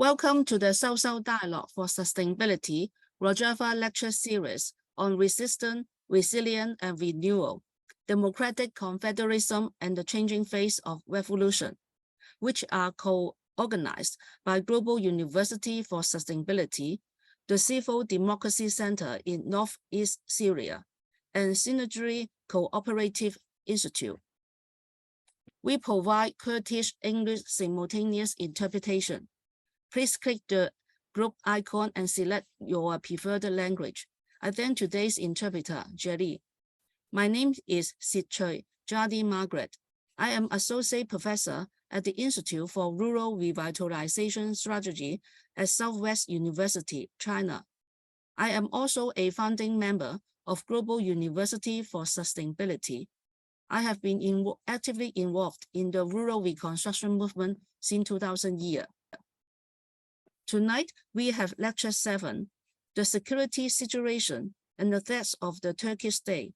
Welcome to the South-South Dialogue for Sustainability Rojava Lecture Series on Resistance, Resilience and Renewal, Democratic Confederalism and the Changing Face of Revolution, which are co-organized by Global University for Sustainability, the Civil Democracy Center in North East Syria, and Synergy Cooperative Institute. We provide Kurdish English simultaneous interpretation. Please click the group icon and select your preferred language. I thank today's interpreter, Jelly. My name is Sitchoy Jadi Margaret. I am Associate Professor at the Institute for Rural Revitalization Strategy at Southwest University, China. I am also a founding member of Global University for Sustainability. I have been actively involved in the rural reconstruction movement since 2000 years. Tonight, we have Lecture 7, the security situation and the threats of the Turkish state,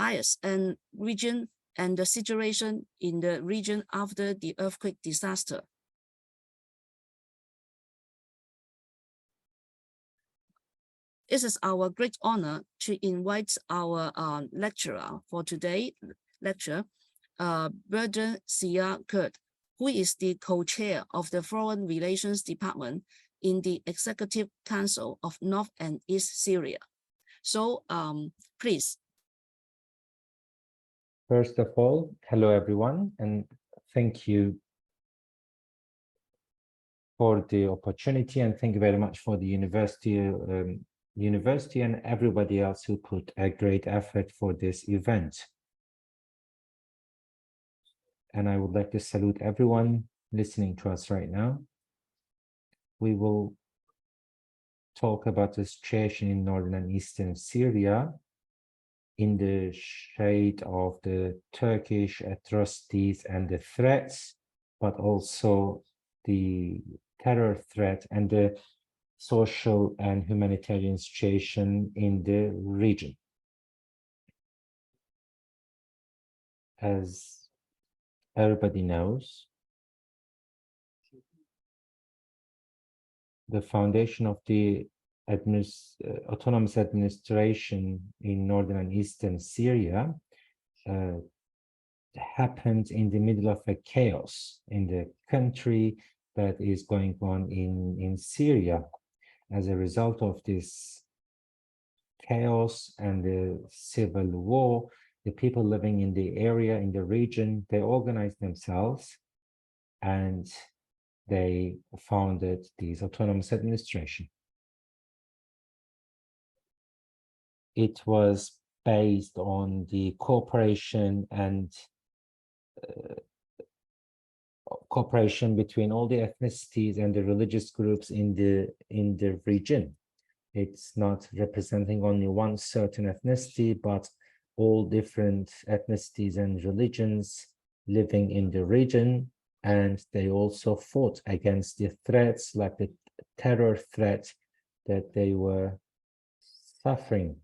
IS and region, and the situation in the region after the earthquake disaster. It is our great honor to invite our lecturer for today's lecture, Bedran Çiya Kurd, who is the co-chair of the Foreign Relations Department in the Executive Council of North and East Syria. So, please. First of all, hello everyone, and thank you for the opportunity, and thank you very much for the university and everybody else who put a great effort for this event. And I would like to salute everyone listening to us right now. We will talk about the situation in northern and eastern Syria in the shade of the Turkish atrocities and the threats, but also the terror threat and the social and humanitarian situation in the region. As everybody knows, the foundation of the autonomous administration in northern and eastern Syria happened in the middle of a chaos in the country that is going on in Syria. As a result of this chaos and the civil war, the people living in the area, in the region, they organized themselves and they founded this autonomous administration. It was based on the cooperation and cooperation between all the ethnicities and the religious groups in the region. It's not representing only one certain ethnicity, but all different ethnicities and religions living in the region, and they also fought against the threats like the terror threat that they were suffering.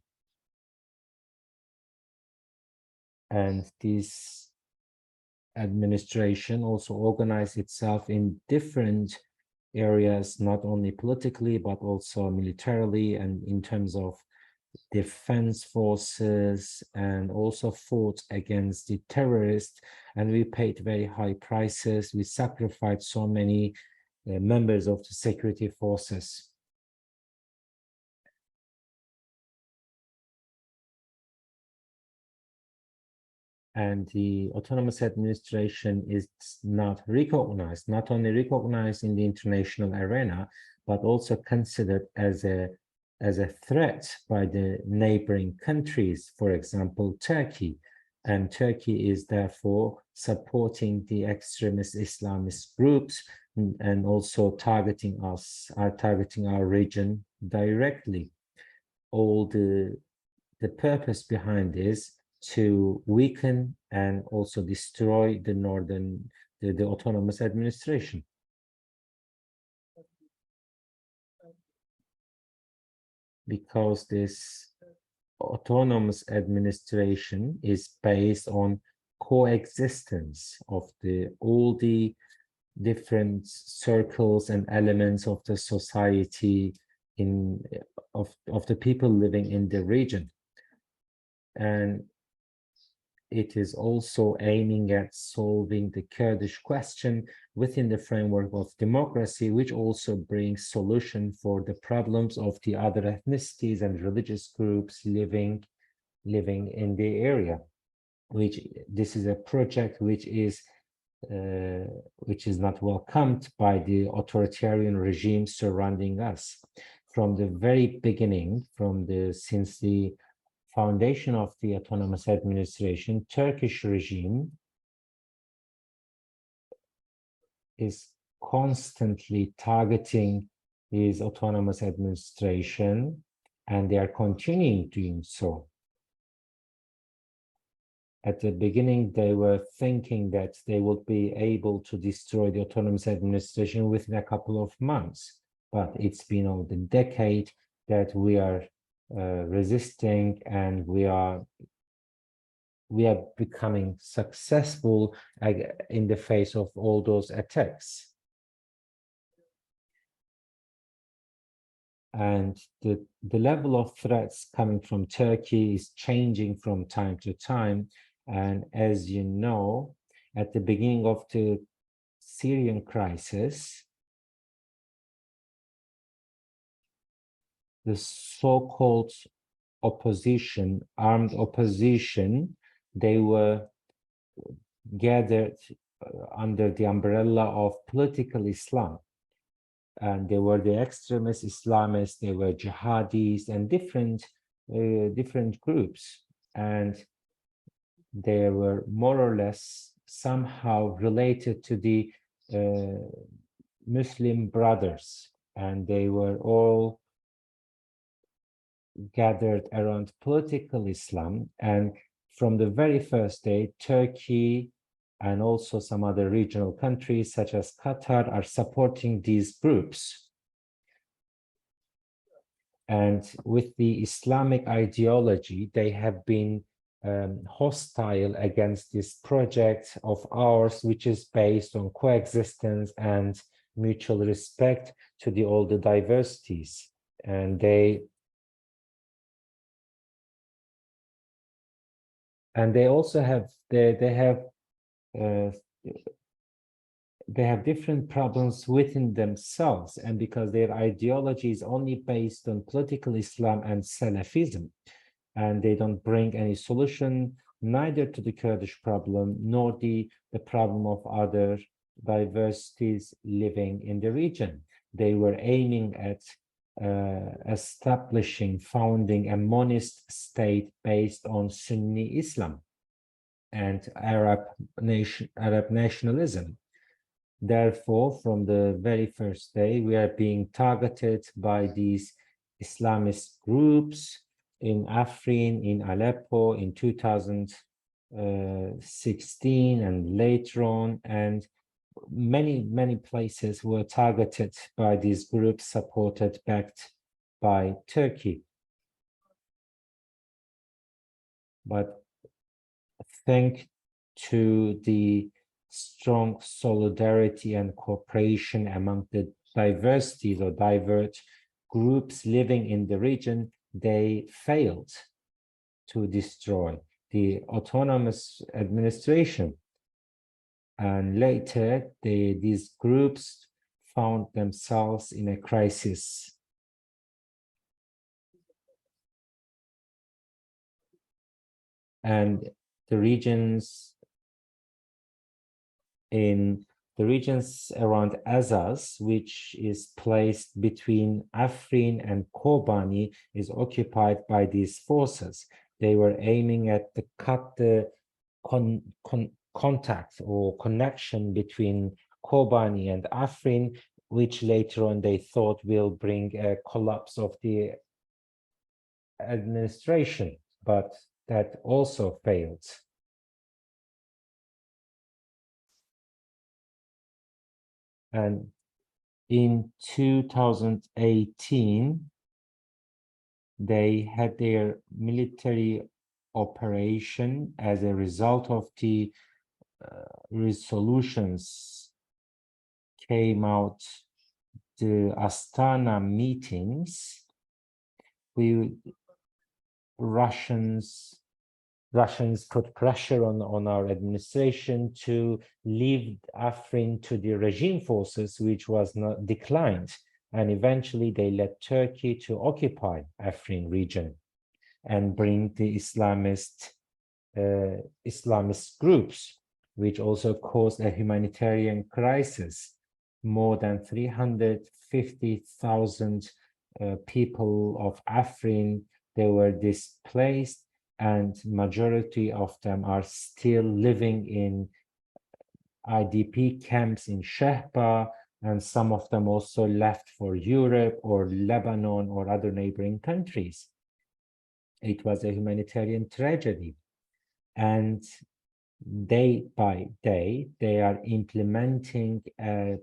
And this administration also organized itself in different areas, not only politically, but also militarily and in terms of defense forces, and also fought against the terrorists. And we paid very high prices. We sacrificed so many members of the security forces. And the autonomous administration is not recognized, not only recognized in the international arena, but also considered as a threat by the neighboring countries, for example, Turkey. And Turkey is therefore supporting the extremist Islamist groups and also targeting our region directly. All the purpose behind this to weaken and also destroy the autonomous administration. Because this autonomous administration is based on coexistence of all the different circles and elements of the society of the people living in the region. And it is also aiming at solving the Kurdish question within the framework of democracy, which also brings solution for the problems of the other ethnicities and religious groups living in the area. This is a project which is not welcomed by the authoritarian regime surrounding us. From the very beginning, since the foundation of the autonomous administration, Turkish regime is constantly targeting his autonomous administration, and they are continuing doing so. At the beginning, they were thinking that they would be able to destroy the autonomous administration within a couple of months, but it's been over a decade that we are resisting, and we are becoming successful in the face of all those attacks. And the level of threats coming from Turkey is changing from time to time. And as you know, at the beginning of the Syrian crisis, the so-called opposition, armed opposition, they were gathered under the umbrella of political Islam. And they were the extremist Islamists, they were jihadis and different groups. And they were more or less somehow related to the Muslim Brothers. And they were all gathered around political Islam. And from the very first day, Turkey and also some other regional countries such as Qatar are supporting these groups. And with the Islamic ideology, they have been hostile against this project of ours, which is based on coexistence and mutual respect to all the diversities. And they also have they have different problems within themselves, and because their ideology is only based on political Islam and Salafism, and they don't bring any solution neither to the Kurdish problem nor the problem of other diversities living in the region. They were aiming at founding a monist state based on Sunni Islam and Arab nationalism. Therefore, from the very first day, we are being targeted by these Islamist groups in Afrin, in Aleppo, in 2016 and later on, and many places were targeted by these groups supported, backed by Turkey. But thanks to the strong solidarity and cooperation among the diversities or diverse groups living in the region, they failed to destroy the autonomous administration. And later, these groups found themselves in a crisis. And the regions around Azaz, which is placed between Afrin and Kobani, is occupied by these forces. They were aiming at to cut the contact or connection between Kobani and Afrin, which later on they thought will bring a collapse of the administration, but that also failed. And in 2018, they had their military operation as a result of the resolutions came out the Astana meetings, Russians put pressure on our administration to leave Afrin to the regime forces, which was not declined. And eventually they led Turkey to occupy Afrin region and bring the Islamist groups, which also caused a humanitarian crisis. More than 350,000 people of Afrin, they were displaced, and majority of them are still living in IDP camps in Shehpa, and some of them also left for Europe or Lebanon or other neighboring countries. It was a humanitarian tragedy. And day by day, they are implementing a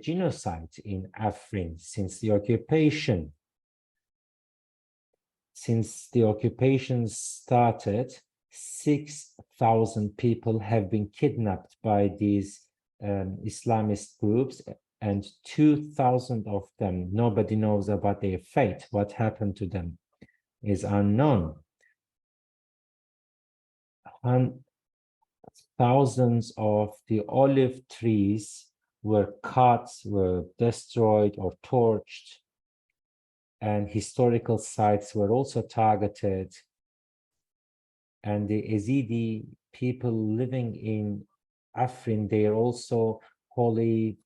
genocide in Afrin since the occupation. Since the occupation started, 6,000 people have been kidnapped by these Islamist groups, and 2,000 of them, nobody knows about their fate. What happened to them is unknown. Thousands of the olive trees were cut, were destroyed or torched, and historical sites were also targeted. And the Yazidi people living in Afrin, they are also holy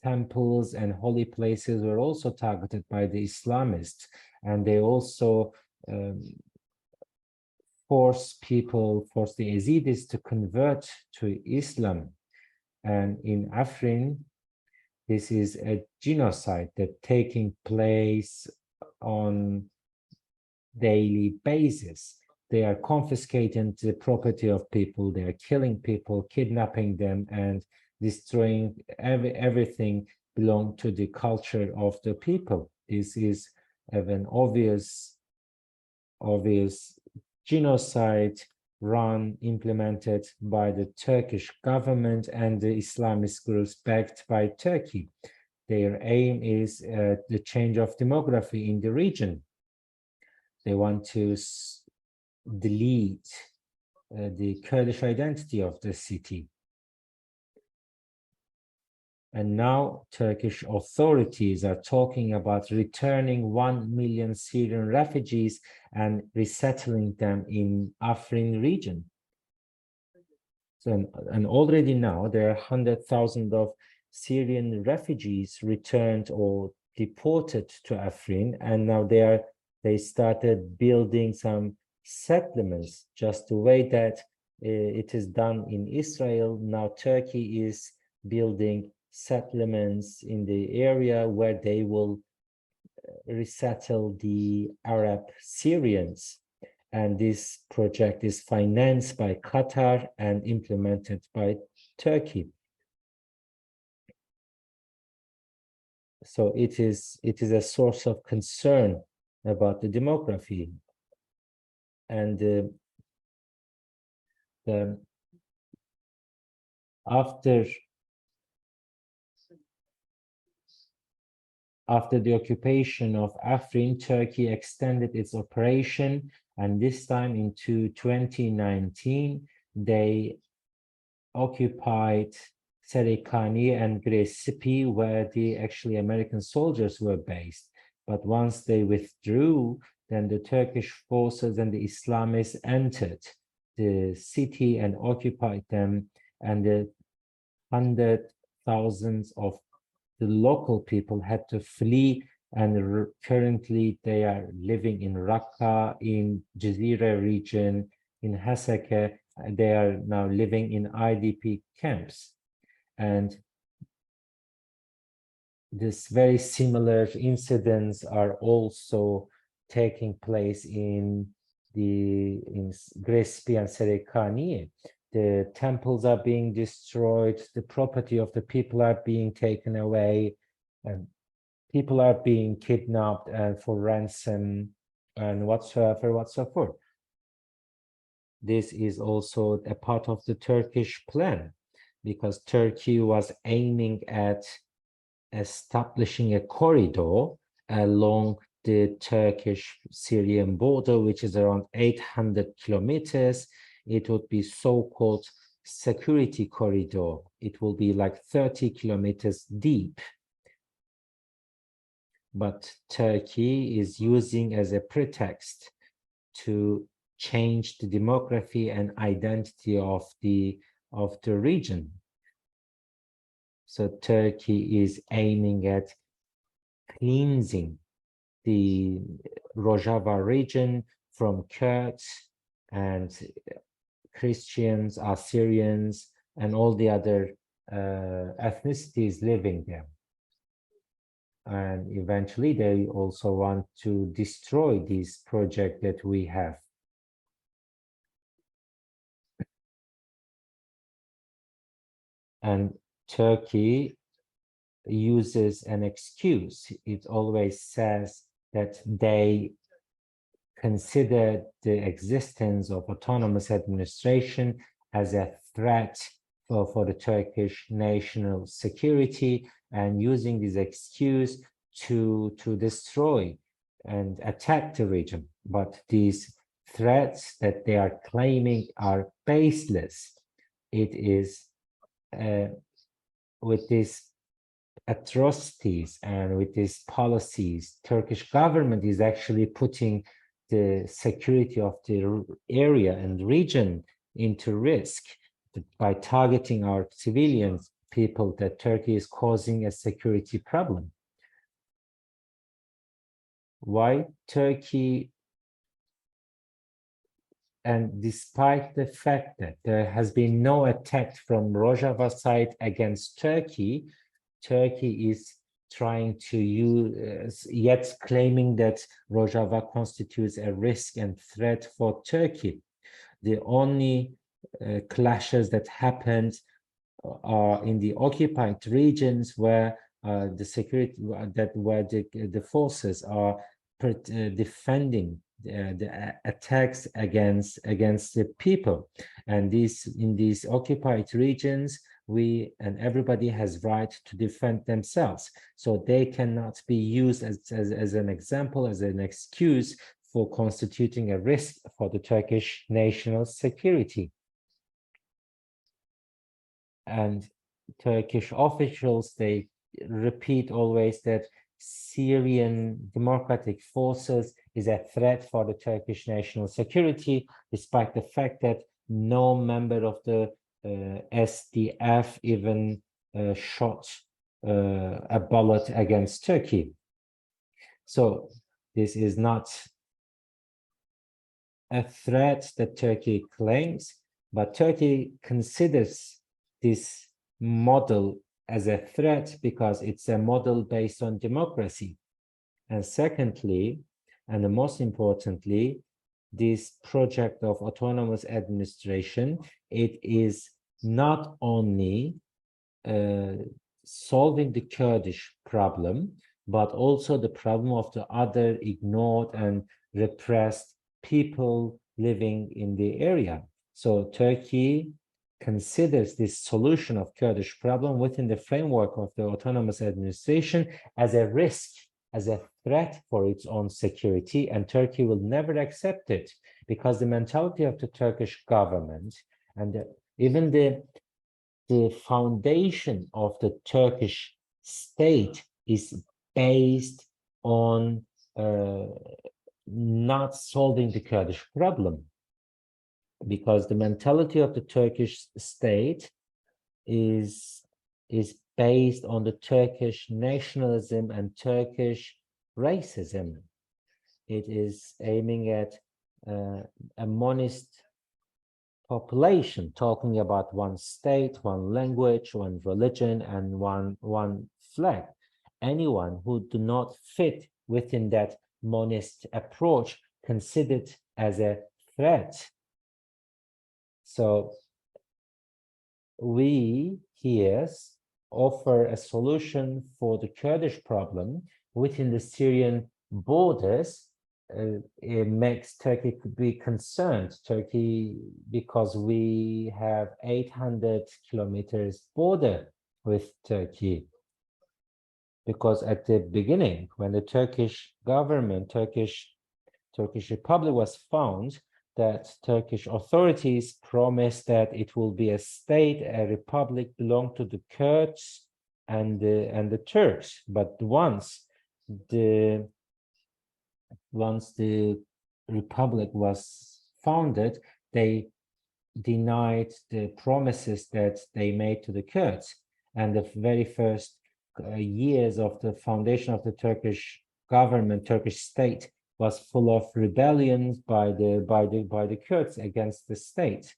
temples and holy places were also targeted by the Islamists, and they also force the Yazidis to convert to Islam. And in Afrin, this is a genocide that taking place on daily basis. They are confiscating the property of people, they are killing people, kidnapping them, and destroying everything belong to the culture of the people. This is an obvious genocide implemented by the Turkish government and the Islamist groups backed by Turkey. Their aim is the change of demography in the region. They want to delete the Kurdish identity of the city. And now Turkish authorities are talking about returning 1 million Syrian refugees and resettling them in Afrin region. So, and already now there are 100,000 of Syrian refugees returned or deported to Afrin, and now they started building some settlements, just the way that it is done in Israel. Now Turkey is building settlements in the area where they will resettle the Arab Syrians. And this project is financed by Qatar and implemented by Turkey. So it is a source of concern about the demography. And after the occupation of Afrin, Turkey extended its operation, and this time into 2019, they occupied Serikani and Gresipi, where the actually American soldiers were based. But once they withdrew, then the Turkish forces and the Islamists entered the city and occupied them, and the 100,000s of the local people had to flee, and currently they are living in Raqqa, in Jazira region, in Hasaka. They are now living in IDP camps. And this very similar incidents are also taking place in Grespi and Serikani. The temples are being destroyed, the property of the people are being taken away, and people are being kidnapped for ransom and whatsoever. This is also a part of the Turkish plan. because Turkey was aiming at establishing a corridor along the Turkish-Syrian border, which is around 800 kilometers. It would be so-called security corridor. It will be like 30 kilometers deep. But Turkey is using as a pretext to change the demography and identity of the region. So Turkey is aiming at cleansing the Rojava region from Kurds and Christians, Assyrians, and all the other ethnicities living there. And eventually they also want to destroy this project that we have. And Turkey uses an excuse. It always says that they consider the existence of autonomous administration as a threat for the Turkish national security, and using this excuse to destroy and attack the region. But these threats that they are claiming are baseless. It is with these atrocities and with these policies, Turkish government is actually putting the security of the area and region into risk by targeting our civilians, people, that Turkey is causing a security problem. Why Turkey? And despite the fact that there has been no attack from Rojava side against Turkey, Turkey is trying to use, yet claiming that Rojava constitutes a risk and threat for Turkey. The only clashes that happened are in the occupied regions where the security, where the forces are defending the attacks against the people. And in these occupied regions, we and everybody has right to defend themselves. So they cannot be used as an example, as an excuse for constituting a risk for the Turkish national security. And Turkish officials, they repeat always that Syrian democratic forces is a threat for the Turkish national security, despite the fact that no member of the SDF even shot a bullet against Turkey. So this is not a threat that Turkey claims, but Turkey considers this model as a threat because it's a model based on democracy. And secondly, and the most importantly, this project of autonomous administration, it is not only solving the Kurdish problem, but also the problem of the other ignored and repressed people living in the area. So Turkey considers this solution of Kurdish problem within the framework of the autonomous administration as a risk, as a threat for its own security, and Turkey will never accept it because the mentality of the Turkish government and even the foundation of the Turkish state is based on not solving the Kurdish problem, because the mentality of the Turkish state is based on the Turkish nationalism and Turkish racism. It is aiming at a monist population, talking about one state, one language, one religion, and one flag. Anyone who do not fit within that monist approach considered as a threat. So we here offer a solution for the Kurdish problem within the Syrian borders it makes Turkey to be concerned. Turkey, because we have 800 kilometers border with Turkey. Because at the beginning, when the Turkish government, Turkish Republic was found, that Turkish authorities promised that it will be a state, a republic belong to the Kurds and the Turks. But once the republic was founded, they denied the promises that they made to the Kurds. And the very first years of the foundation of the Turkish government, Turkish state, was full of rebellions by the Kurds against the state.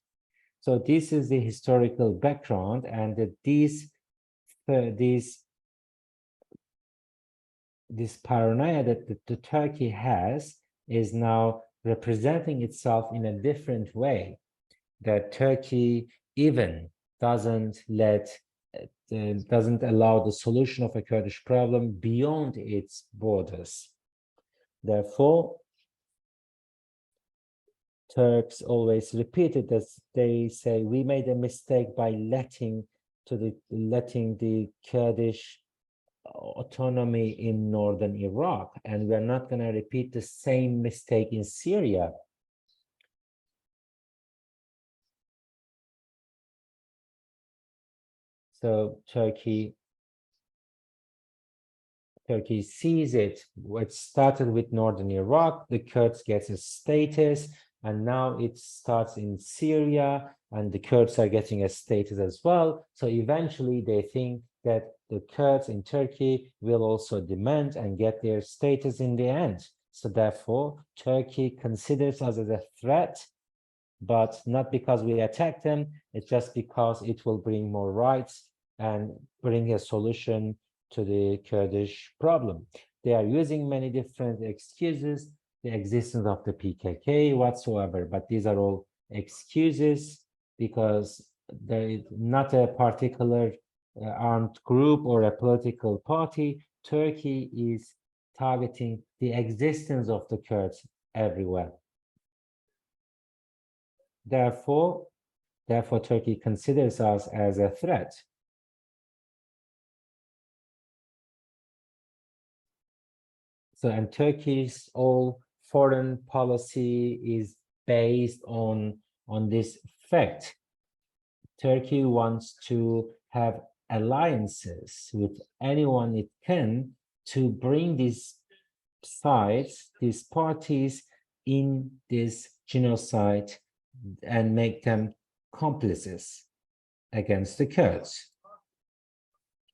So this is the historical background, and that this paranoia that the Turkey has is now representing itself in a different way. That Turkey even doesn't allow the solution of a Kurdish problem beyond its borders. Therefore, Turks always repeat it, as they say, we made a mistake by letting the Kurdish autonomy in northern Iraq, and we're not going to repeat the same mistake in Syria. So Turkey sees it. It started with northern Iraq, the Kurds get a status, and now it starts in Syria, and the Kurds are getting a status as well. So eventually they think that the Kurds in Turkey will also demand and get their status in the end. So therefore, Turkey considers us as a threat, but not because we attack them, it's just because it will bring more rights and bring a solution to the Kurdish problem. They are using many different excuses, the existence of the PKK whatsoever, but these are all excuses because there is not a particular armed group or a political party. Turkey is targeting the existence of the Kurds everywhere. Therefore, Turkey considers us as a threat. So, and Turkey's all foreign policy is based on this fact. Turkey wants to have alliances with anyone it can to bring these sides, these parties in this genocide and make them complices against the Kurds.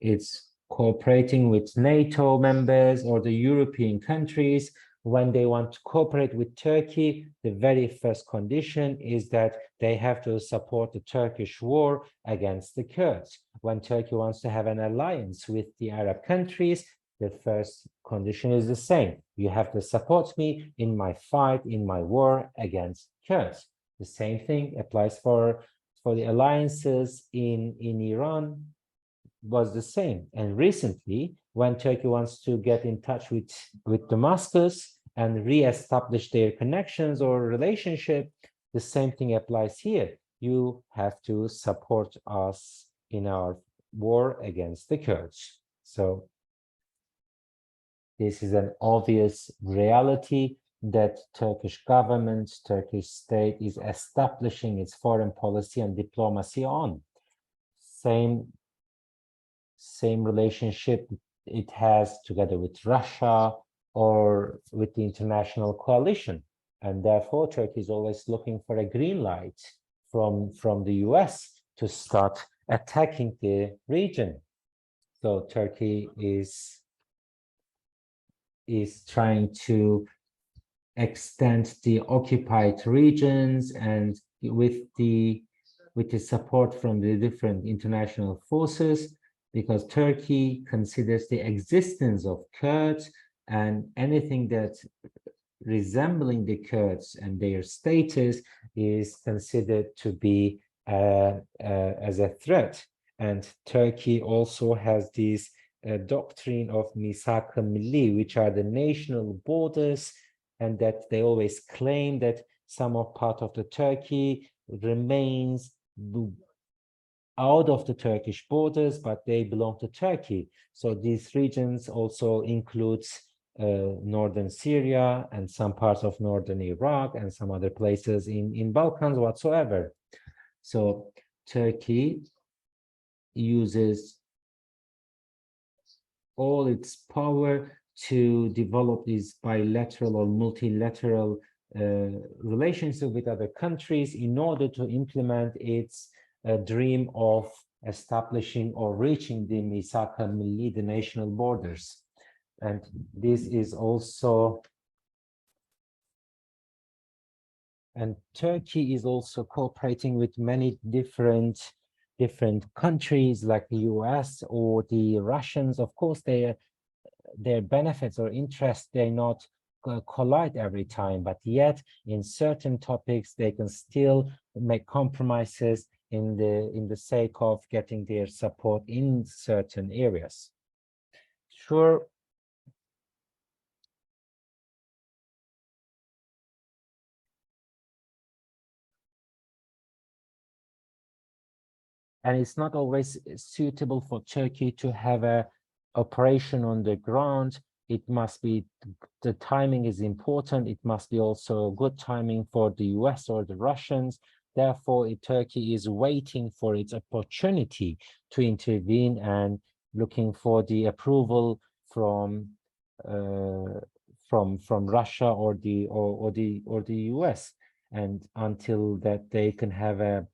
It's cooperating with NATO members or the European countries. When they want to cooperate with Turkey, the very first condition is that they have to support the Turkish war against the Kurds. When Turkey wants to have an alliance with the Arab countries, the first condition is the same. You have to support me in my fight, in my war against Kurds. The same thing applies for the alliances in Iran, was the same. And recently, when Turkey wants to get in touch with Damascus and re-establish their connections or relationship, the same thing applies here. You have to support us in our war against the Kurds. So this is an obvious reality that Turkish government, Turkish state is establishing its foreign policy and diplomacy on. Same relationship it has together with Russia or with the international coalition. And therefore, Turkey is always looking for a green light from the US to start attacking the region. So Turkey is trying to extend the occupied regions, and with the support from the different international forces, because Turkey considers the existence of Kurds and anything that resembling the Kurds and their status is considered to be as a threat. And Turkey also has this doctrine of misak-ı milli, which are the national borders and that they always claim that some of part of the Turkey remains out of the Turkish borders, but they belong to Turkey. So these regions also includes northern Syria and some parts of northern Iraq and some other places in Balkans whatsoever. So Turkey uses all its power to develop these bilateral or multilateral relationship with other countries in order to implement its dream of establishing or reaching the Misak-ı Milli, the national borders. And this is also, and Turkey is also cooperating with many different countries like the US or the Russians. Of course, their benefits or interests, they not collide every time, but yet in certain topics they can still make compromises in the sake of getting their support in certain areas. Sure. And it's not always suitable for Turkey to have a operation on the ground. It must be, the timing is important. It must be also good timing for the US or the Russians. Therefore, Turkey is waiting for its opportunity to intervene and looking for the approval from Russia or the US. And until that they can have a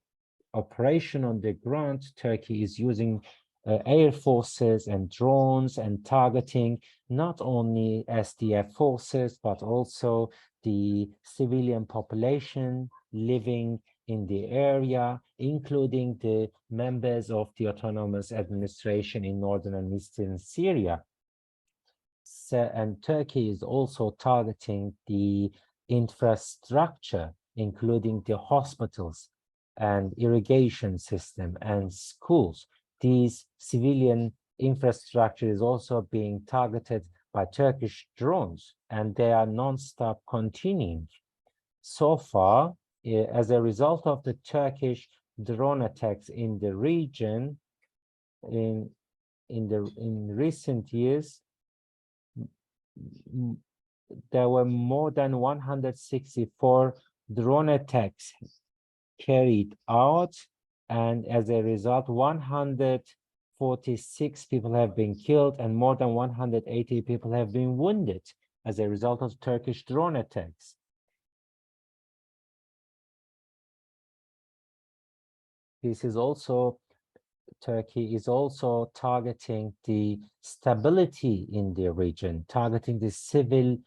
operation on the ground, Turkey is using air forces and drones and targeting not only SDF forces, but also the civilian population living in the area, including the members of the autonomous administration in northern and eastern Syria. So, and Turkey is also targeting the infrastructure, including the hospitals and irrigation system and schools. These civilian infrastructure is also being targeted by Turkish drones, and they are non-stop continuing. So far, as a result of the Turkish drone attacks in the region, in recent years, there were more than 164 drone attacks carried out, and as a result 146 people have been killed and more than 180 people have been wounded as a result of Turkish drone attacks. This is also, Turkey is also targeting the stability in the region, targeting the civil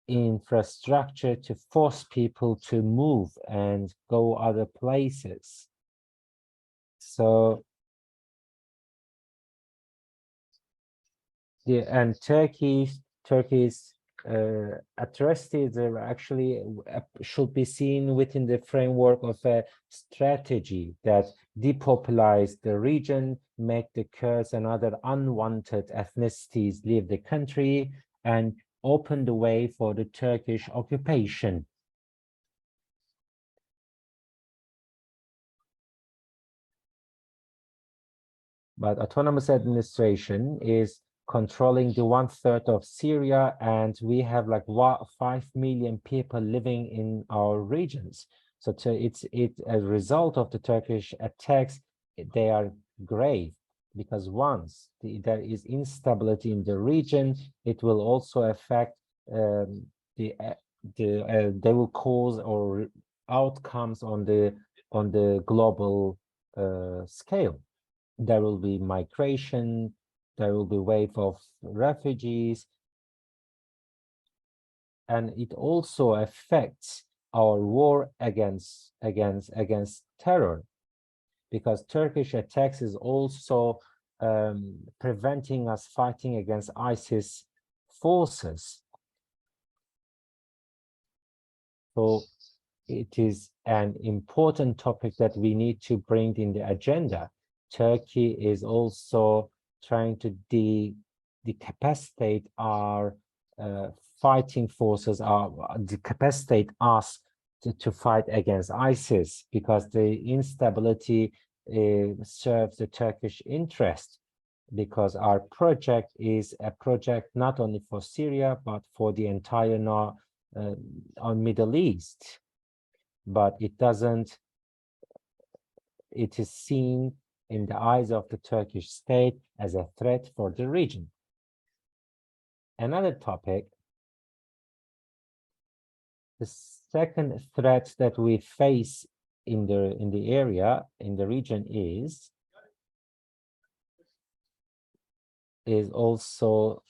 infrastructure to force people to move and go other places. So Turkey's atrocities are actually should be seen within the framework of a strategy that depopulized the region, make the Kurds and other unwanted ethnicities leave the country, and open the way for the Turkish occupation. But autonomous administration is controlling the 1/3 of Syria, and we have like 5 million people living in our regions. So it's a result of the Turkish attacks. They are grave, because once there is instability in the region, it will also affect they will cause or outcomes on the global scale. There will be migration, there will be wave of refugees, and it also affects our war against terror, because Turkish attacks is also preventing us fighting against ISIS forces. So it is an important topic that we need to bring in the agenda. Turkey is also trying to decapacitate our fighting forces capacitate us to fight against ISIS, because the instability serves the Turkish interest, because our project is a project not only for Syria, but for the entire Middle East. But it is seen in the eyes of the Turkish state as a threat for the region. Another topic, the second threat that we face in the area, in the region, is also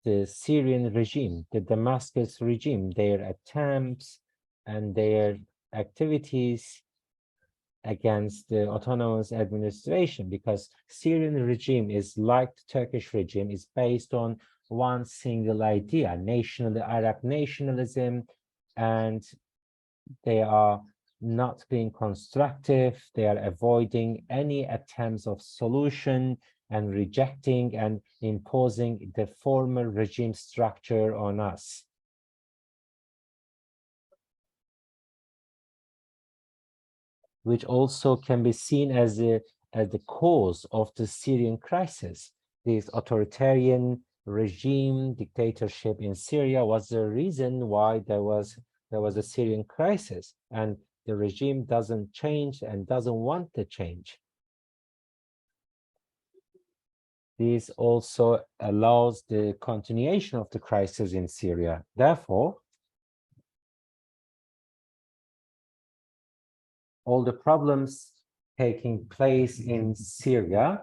the Syrian regime, the Damascus regime, their attempts and their activities against the autonomous administration, because Syrian regime is like the Turkish regime, is based on one single idea, Arab nationalism, and they are not being constructive. They are avoiding any attempts of solution and rejecting and imposing the former regime structure on us. Which also can be seen as the cause of the Syrian crisis. This authoritarian regime dictatorship in Syria was the reason why there was a Syrian crisis, and the regime doesn't change and doesn't want to change. This also allows the continuation of the crisis in Syria. Therefore, all the problems taking place in Syria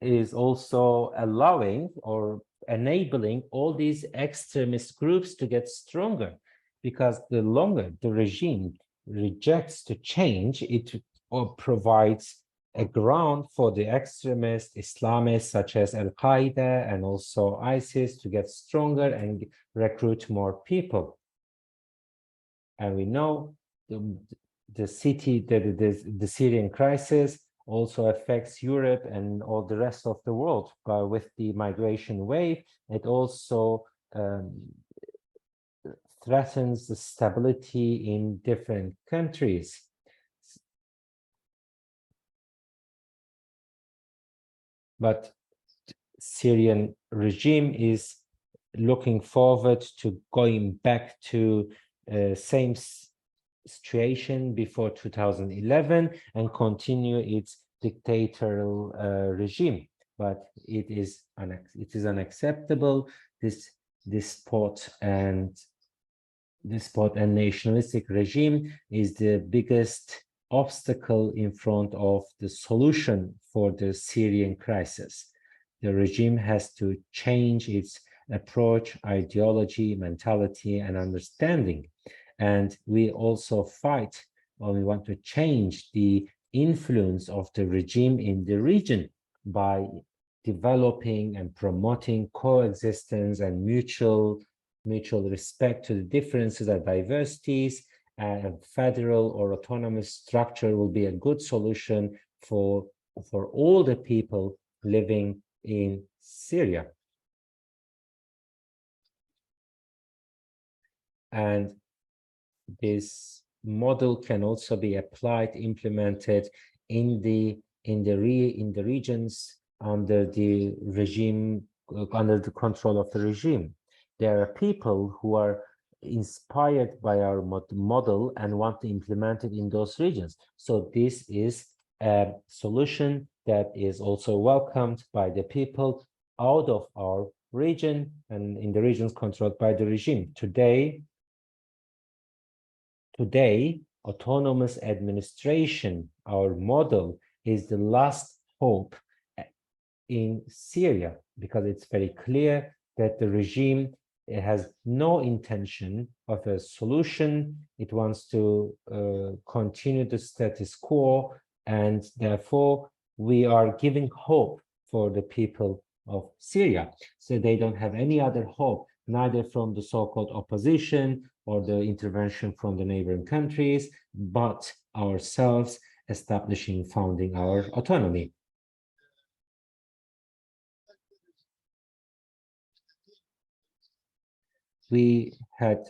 is also allowing or enabling all these extremist groups to get stronger, because the longer the regime rejects to change, it provides a ground for the extremist Islamists such as Al-Qaeda and also ISIS to get stronger and recruit more people. And we know the Syrian crisis also affects Europe and all the rest of the world. But with the migration wave, it also threatens the stability in different countries. But Syrian regime is looking forward to going back to same situation before 2011 and continue its dictatorial regime. But it is unacceptable. This despot and nationalistic regime is the biggest obstacle in front of the solution for the Syrian crisis. The regime has to change its approach, ideology, mentality, and understanding. And we also fight, or we want to change the influence of the regime in the region by developing and promoting coexistence and mutual respect to the differences and diversities. And federal or autonomous structure will be a good solution for all the people living in Syria. And this model can also be applied, implemented in the regions under the regime, under the control of the regime. There are people who are inspired by our model and want to implement it in those regions. So this is a solution that is also welcomed by the people out of our region and in the regions controlled by the regime. Today, autonomous administration, our model, is the last hope in Syria, because it's very clear that the regime has no intention of a solution. It wants to continue the status quo, and therefore we are giving hope for the people of Syria. So they don't have any other hope, neither from the so-called opposition or the intervention from the neighboring countries, but ourselves founding our autonomy. we had,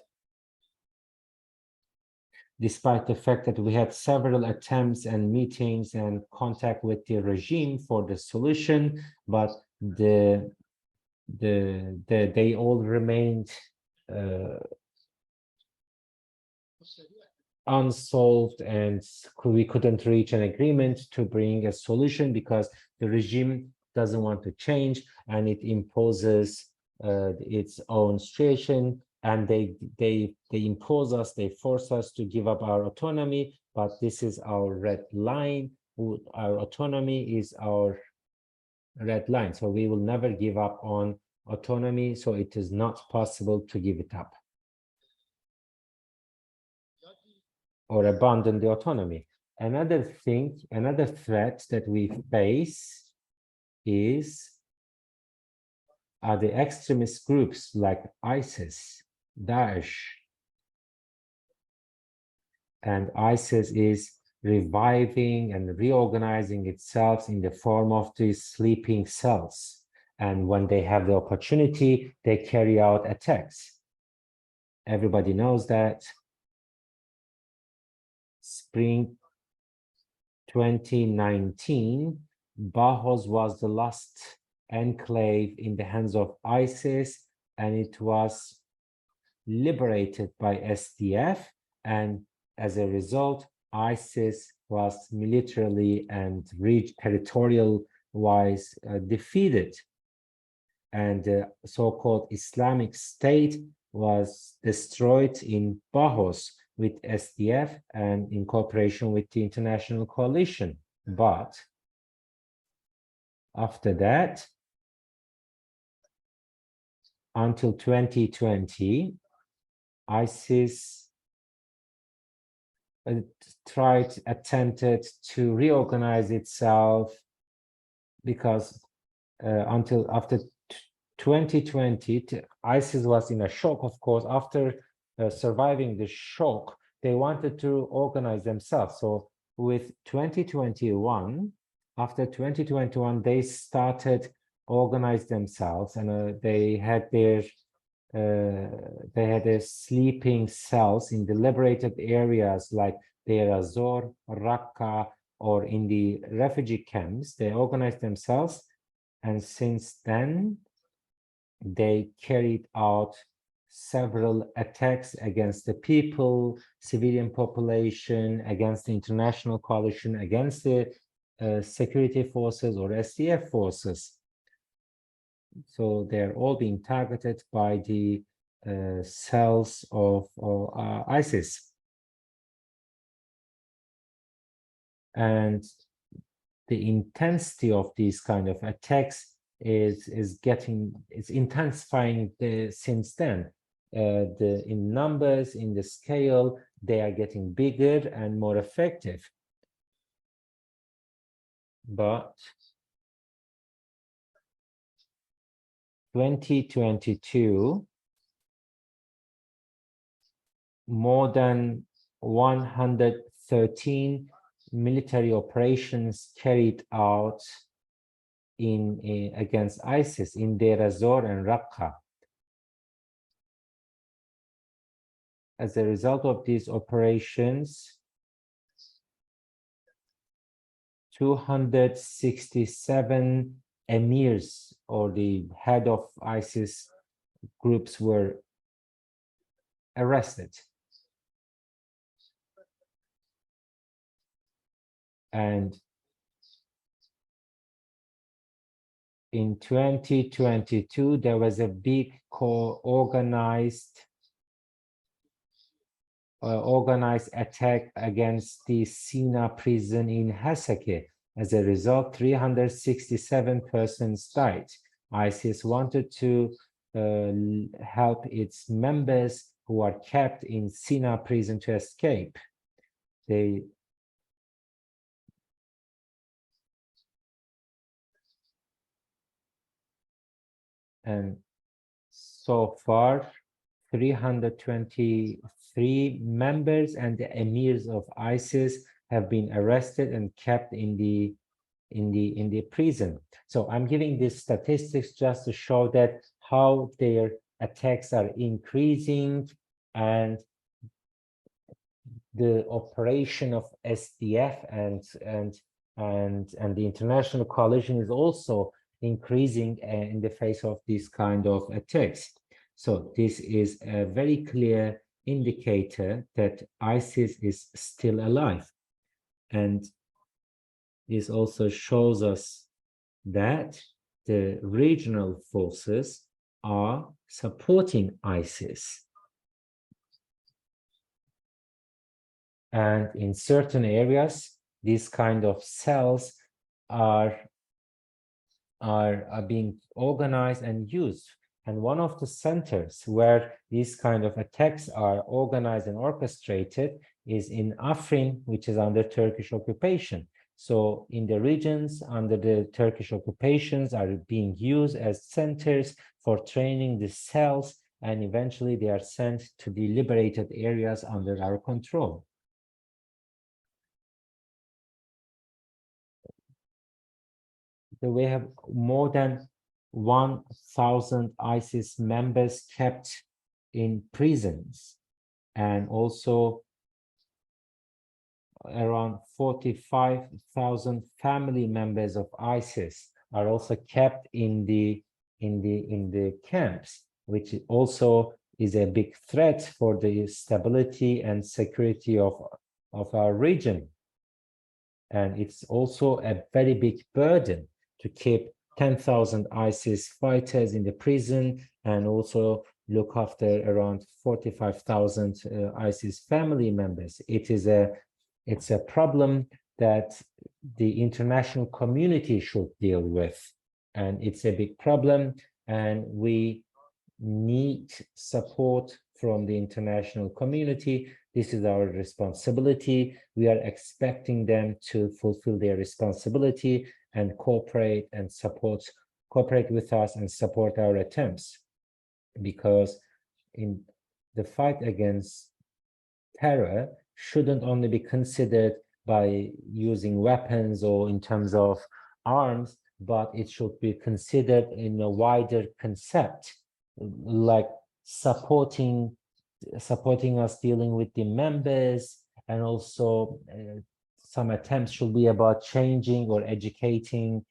despite the fact that we had several attempts and meetings and contact with the regime for the solution, but they all remained unsolved, and we couldn't reach an agreement to bring a solution because the regime doesn't want to change and it imposes its own situation, and they impose us, they force us to give up our autonomy. But this is our red line. Our autonomy is our red line, so we will never give up on autonomy, so it is not possible to give it up or abandon the autonomy. Another thing, another threat that we face are the extremist groups like ISIS, Daesh. And ISIS is reviving and reorganizing itself in the form of these sleeping cells. And when they have the opportunity, they carry out attacks. Everybody knows that. Spring 2019, Bahos was the last enclave in the hands of ISIS, and it was liberated by SDF, and as a result, ISIS was militarily and territorial-wise defeated, and the so-called Islamic State was destroyed in Bahos with SDF and in cooperation with the international coalition. But after that, until 2020, ISIS attempted to reorganize itself, because after 2020, ISIS was in a shock, of course. After surviving the shock, they wanted to organize themselves. So with 2021, after 2021, they started organize themselves, and they had their sleeping cells in the liberated areas like Deir ez-Zor, Raqqa, or in the refugee camps. They organized themselves, and since then they carried out several attacks against the people, civilian population, against the international coalition, against the security forces or SDF forces. So they're all being targeted by the cells of ISIS. And the intensity of these kind of attacks is intensifying since then. In numbers, in the scale, they are getting bigger and more effective. But 2022, more than 113 military operations carried out against ISIS in Deir ez-Zor and Raqqa. As a result of these operations, 267 emirs, or the head of ISIS groups, were arrested. And in 2022, there was a big organized attack against the Sina prison in Hasake. As a result, 367 persons died. ISIS wanted to help its members who are kept in Sina prison to escape. And so far, 323 members and the emirs of ISIS have been arrested and kept in the prison. So I'm giving these statistics just to show that how their attacks are increasing, and the operation of SDF and the international coalition is also increasing in the face of this kind of attacks. So this is a very clear indicator that ISIS is still alive. And this also shows us that the regional forces are supporting ISIS. And in certain areas, these kind of cells are being organized and used. And one of the centers where these kind of attacks are organized and orchestrated is in Afrin, which is under Turkish occupation. So in the regions under the Turkish occupations are being used as centers for training the cells, and eventually they are sent to the liberated areas under our control. We have more than 1,000 ISIS members kept in prisons, and also around 45,000 family members of ISIS are also kept in the camps, which also is a big threat for the stability and security of our region. And it's also a very big burden to keep 10,000 ISIS fighters in the prison, and also look after around 45,000 ISIS family members. It's a problem that the international community should deal with, and it's a big problem, and we need support from the international community. This is our responsibility. We are expecting them to fulfill their responsibility and cooperate with us and support our attempts, because in the fight against terror shouldn't only be considered by using weapons or in terms of arms, but it should be considered in a wider concept, like supporting us dealing with the members, and also some attempts should be about changing or educating,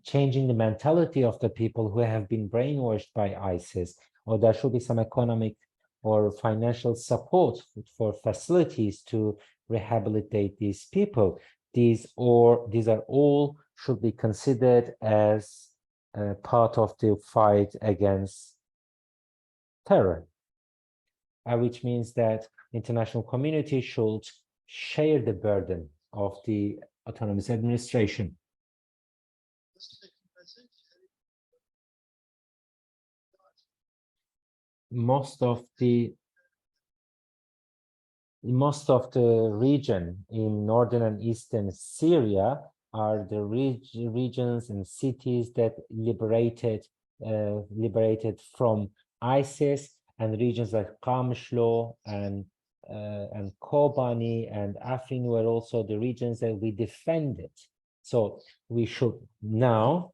changing the mentality of the people who have been brainwashed by ISIS, or there should be some economic or financial support for facilities to rehabilitate these people. These are all should be considered as part of the fight against terror, which means that international community should share the burden of the autonomous administration. Most of the region in northern and eastern Syria are the regions and cities that liberated from ISIS, and regions like Qamishlo and Kobani and Afrin were also the regions that we defended. So we should now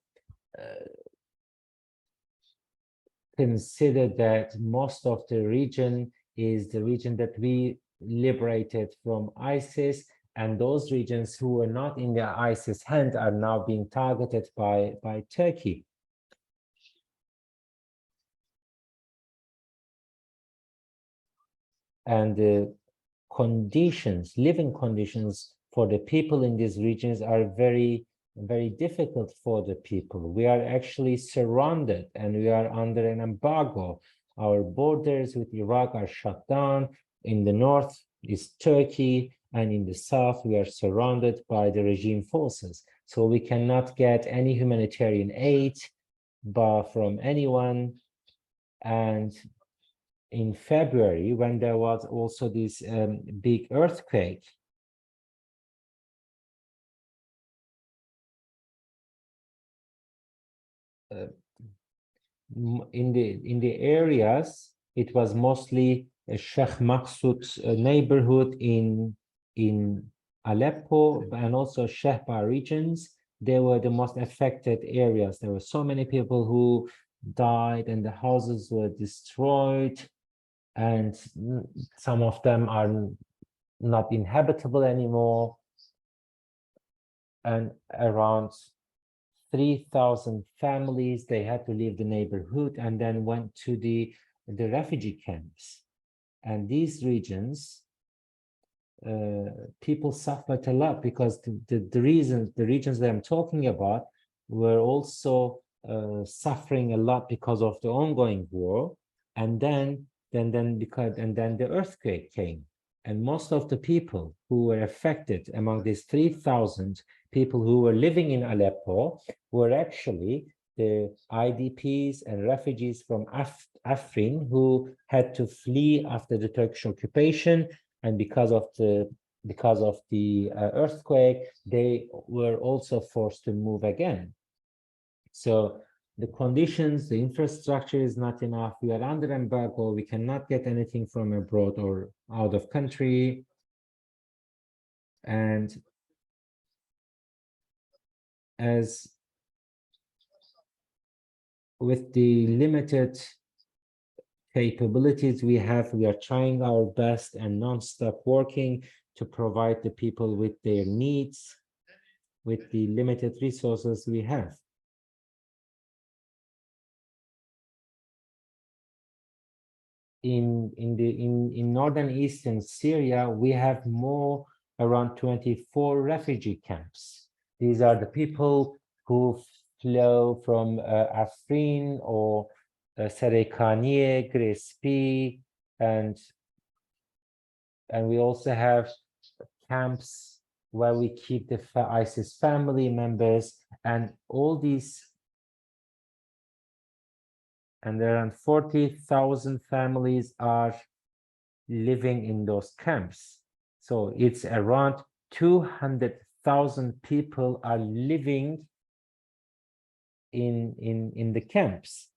consider that most of the region is the region that we liberated from ISIS, and those regions who were not in the ISIS hand are now being targeted by Turkey. And the living conditions for the people in these regions are very, very difficult for the people. We are actually surrounded and we are under an embargo. Our borders with Iraq are shut down. In the north is Turkey, and in the south we are surrounded by the regime forces. So we cannot get any humanitarian aid from anyone. And in February, when there was also this big earthquake, in the areas, it was mostly a Sheikh Maksud's neighborhood in Aleppo, and also Shehba regions. They were the most affected areas. There were so many people who died and the houses were destroyed, and some of them are not inhabitable anymore. And around 3,000 families, they had to leave the neighborhood and then went to the refugee camps. And these regions, people suffered a lot because the regions that I'm talking about were also suffering a lot because of the ongoing war, and then the earthquake came, and most of the people who were affected among these 3,000 people who were living in Aleppo were actually the IDPs and refugees from Afrin who had to flee after the Turkish occupation, and because of the earthquake, they were also forced to move again. So the conditions, the infrastructure is not enough. We are under embargo. We cannot get anything from abroad or out of country. And as with the limited capabilities we have, we are trying our best and non-stop working to provide the people with their needs with the limited resources we have. In northern eastern Syria, we have around 24 refugee camps. These are the people who flow from Afrin or Serekaniye, Grespi, and we also have camps where we keep the ISIS family members, and all these, and around 40,000 families are living in those camps. So it's around 200,000 people are living in the camps,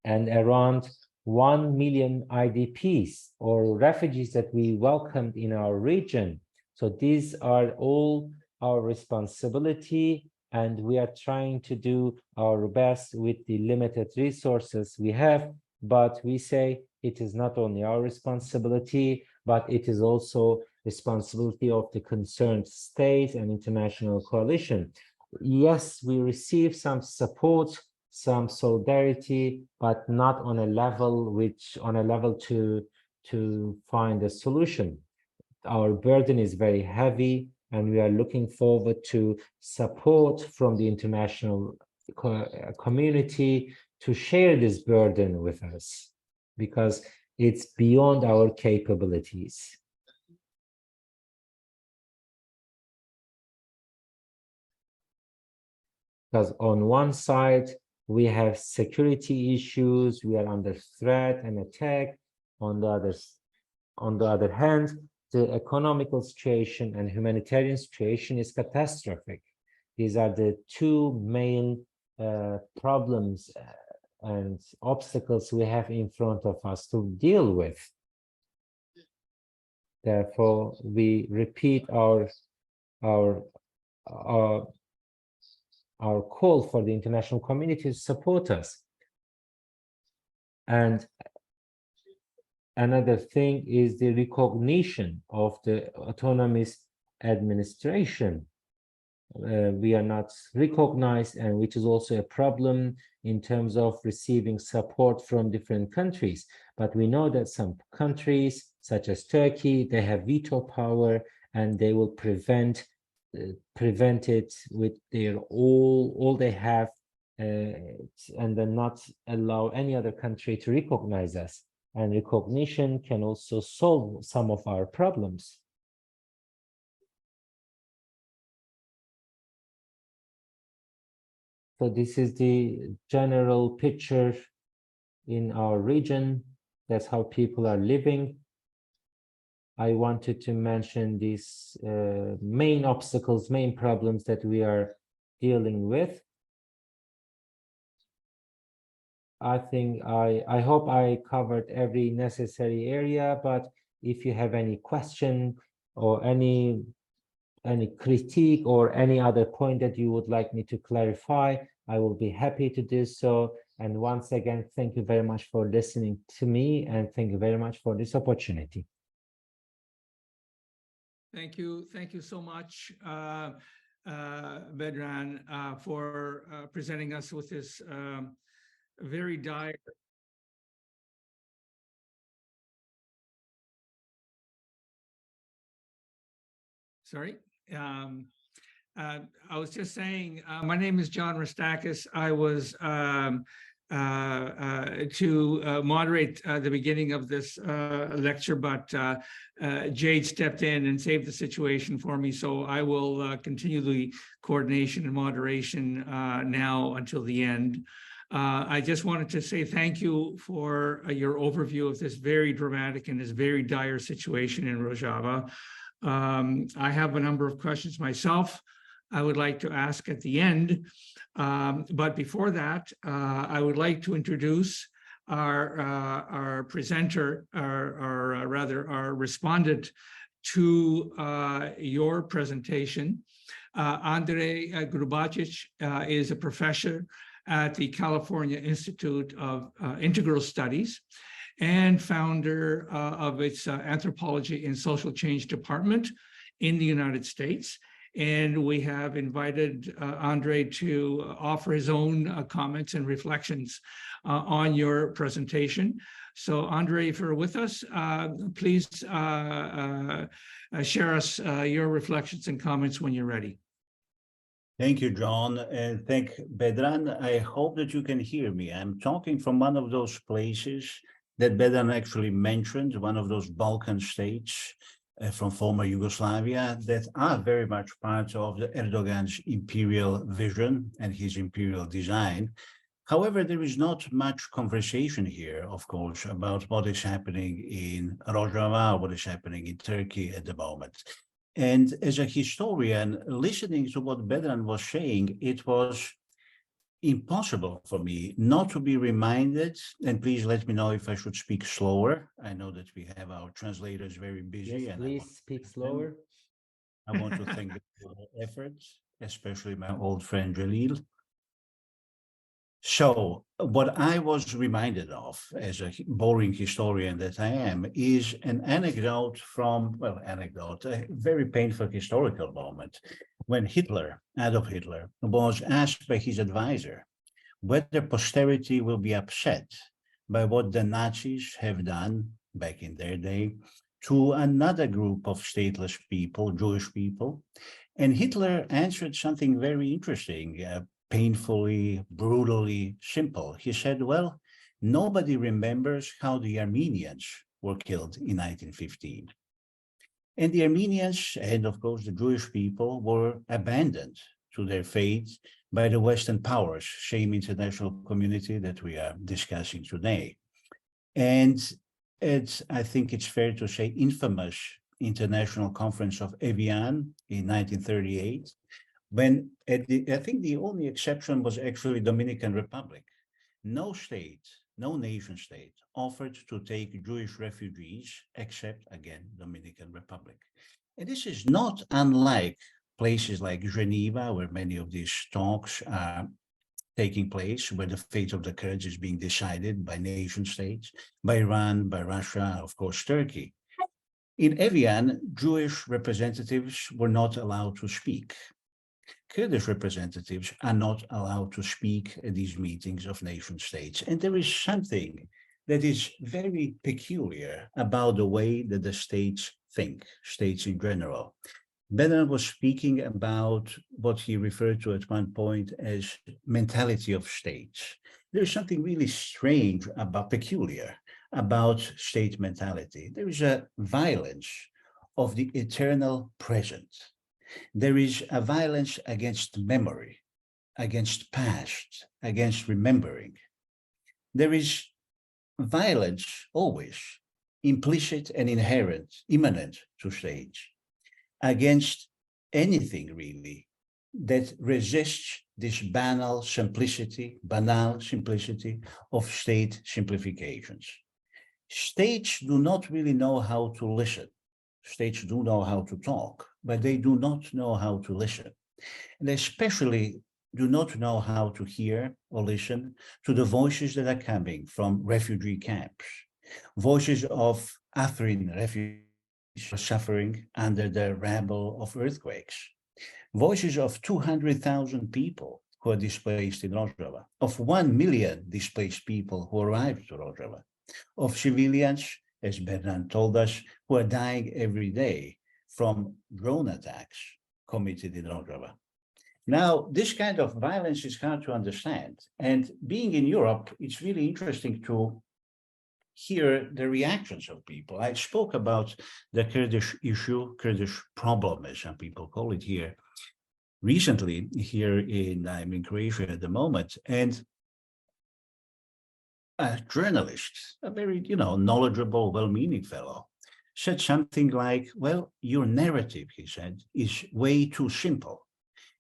and around 1 million IDPs or refugees that we welcomed in our region. So these are all our responsibility, and we are trying to do our best with the limited resources we have. But we say it is not only our responsibility, but it is also responsibility of the concerned state and international coalition. Yes, we receive some support, some solidarity, but not on a level to find a solution. Our burden is very heavy, and we are looking forward to support from the international community to share this burden with us, because it's beyond our capabilities. Because on one side, we have security issues, we are under threat and attack. On the other hand, the economical situation and humanitarian situation is catastrophic. These are the two main problems and obstacles we have in front of us to deal with. Therefore, we repeat our call for the international community to support us. And another thing is the recognition of the autonomous administration. We are not recognized, and which is also a problem in terms of receiving support from different countries. But we know that some countries, such as Turkey, they have veto power, and they will prevent it with their all they have, and then not allow any other country to recognize us. And recognition can also solve some of our problems. So this is the general picture in our region. That's how people are living. I wanted to mention these main obstacles, main problems that we are dealing with. I think I hope I covered every necessary area, but if you have any question or any critique or any other point that you would like me to clarify, I will be happy to do so. And once again, thank you very much for listening to me, and thank you very much for this opportunity. Thank you so much, Bedran, for presenting us with this very dire. Sorry. I was just saying, my name is John Rastakis. I was to moderate the beginning of this lecture, but Jade stepped in and saved the situation for me. So I will continue the coordination and moderation now until the end. I just wanted to say thank you for your overview of this very dramatic and this very dire situation in Rojava. I have a number of questions myself I would like to ask at the end. But before that, I would like to introduce our presenter, or rather our respondent to your presentation. Andrei Grubacic is a professor at the California Institute of Integral Studies and founder of its Anthropology and Social Change Department in the United States. And we have invited Andrei to offer his own comments and reflections on your presentation. So Andrei, if you're with us, please share us your reflections and comments when you're ready. Thank you, John, and thank Bedran. I hope that you can hear me. I'm talking from one of those places that Bedran actually mentioned, one of those Balkan states from former Yugoslavia that are very much part of the Erdogan's imperial vision and his imperial design. However, there is not much conversation here, of course, about what is happening in Rojava, what is happening in Turkey at the moment. And as a historian, listening to what Bedran was saying, it was impossible for me not to be reminded, and please let me know if I should speak slower. I know that we have our translators very busy. Yes, and please speak slower. I want to thank them for their efforts, especially my old friend Jalil. So what I was reminded of as a boring historian that I am is an anecdote from, well, a very painful historical moment when Adolf Hitler, was asked by his advisor whether posterity will be upset by what the Nazis have done back in their day to another group of stateless people, Jewish people. And Hitler answered something very interesting, painfully, brutally simple. He said, well, nobody remembers how the Armenians were killed in 1915. And the Armenians, and of course the Jewish people, were abandoned to their fate by the Western powers, same international community that we are discussing today. And I think it's fair to say, infamous International Conference of Evian in 1938, when I think the only exception was actually Dominican Republic. No state, no nation state offered to take Jewish refugees except, again, Dominican Republic. And this is not unlike places like Geneva, where many of these talks are taking place, where the fate of the Kurds is being decided by nation states, by Iran, by Russia, of course, Turkey. In Evian, Jewish representatives were not allowed to speak. Kurdish representatives are not allowed to speak at these meetings of nation states. And there is something that is very peculiar about the way that the states think, states in general. Bedran was speaking about what he referred to at one point as mentality of states. There is something really strange about, peculiar about state mentality. There is a violence of the eternal present. There is a violence against memory, against past, against remembering. There is violence always implicit and inherent, immanent to states, against anything really that resists this banal simplicity of state simplifications. States do not really know how to listen. States do know how to talk, but they do not know how to listen. And especially do not know how to hear or listen to the voices that are coming from refugee camps, voices of Afrin refugees suffering under the rabble of earthquakes, voices of 200,000 people who are displaced in Rojava, of 1 million displaced people who arrived to Rojava, of civilians, as Bedran told us, who are dying every day from drone attacks committed in Rojava. Now, this kind of violence is hard to understand. And being in Europe, it's really interesting to hear the reactions of people. I spoke about the Kurdish issue, Kurdish problem, as some people call it here, recently here I'm in Croatia at the moment, and a journalist, a very, knowledgeable, well-meaning fellow, said something like, well, your narrative, he said, is way too simple.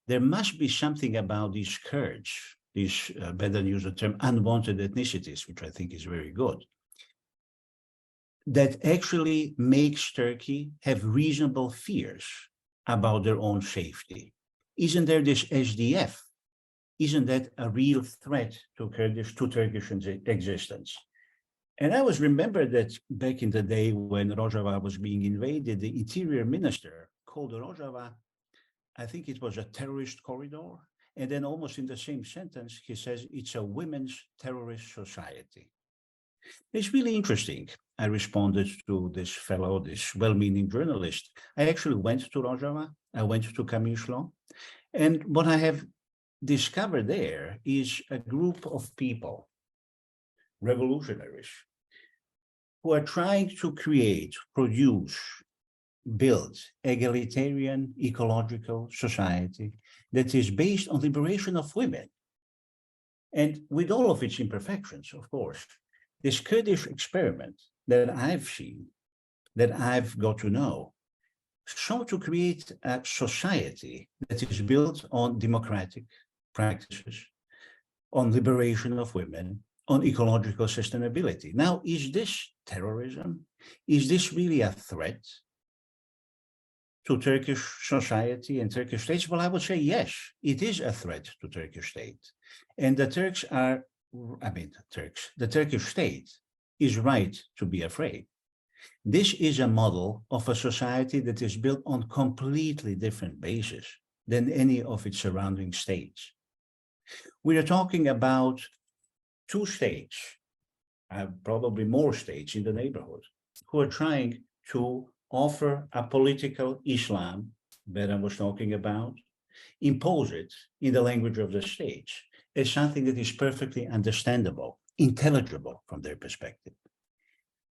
There must be something about these Kurds, these, better use the term, unwanted ethnicities, which I think is very good, that actually makes Turkey have reasonable fears about their own safety. Isn't there this SDF? Isn't that a real threat to Turkish existence? And I was remembered that back in the day when Rojava was being invaded, the interior minister called Rojava, I think it was a terrorist corridor. And then almost in the same sentence, he says it's a women's terrorist society. It's really interesting. I responded to this fellow, this well-meaning journalist. I actually went to Rojava. I went to Kamishlo. And what I have discovered there is a group of people, revolutionaries, who are trying to create, produce, build egalitarian ecological society that is based on liberation of women. And with all of its imperfections, of course, this Kurdish experiment that I've seen, that I've got to know, sought to create a society that is built on democratic practices, on liberation of women, on ecological sustainability. Now, is this terrorism? Is this really a threat to Turkish society and Turkish states? Well, I would say yes, it is a threat to Turkish state. And the Turks are, the Turkish state is right to be afraid. This is a model of a society that is built on completely different basis than any of its surrounding states. We are talking about two states, probably more states in the neighborhood, who are trying to offer a political Islam that I was talking about, impose it in the language of the states as something that is perfectly understandable, intelligible from their perspective.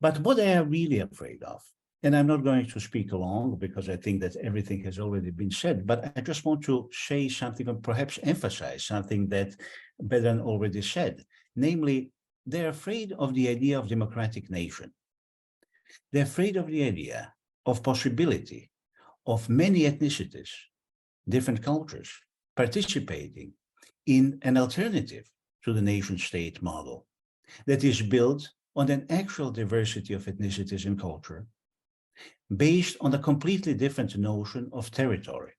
But what they are really afraid of, and I'm not going to speak long because I think that everything has already been said, but I just want to say something and perhaps emphasize something that Bedran already said, namely, they're afraid of the idea of democratic nation. They're afraid of the idea of possibility of many ethnicities, different cultures, participating in an alternative to the nation-state model that is built on an actual diversity of ethnicities and culture, based on a completely different notion of territory,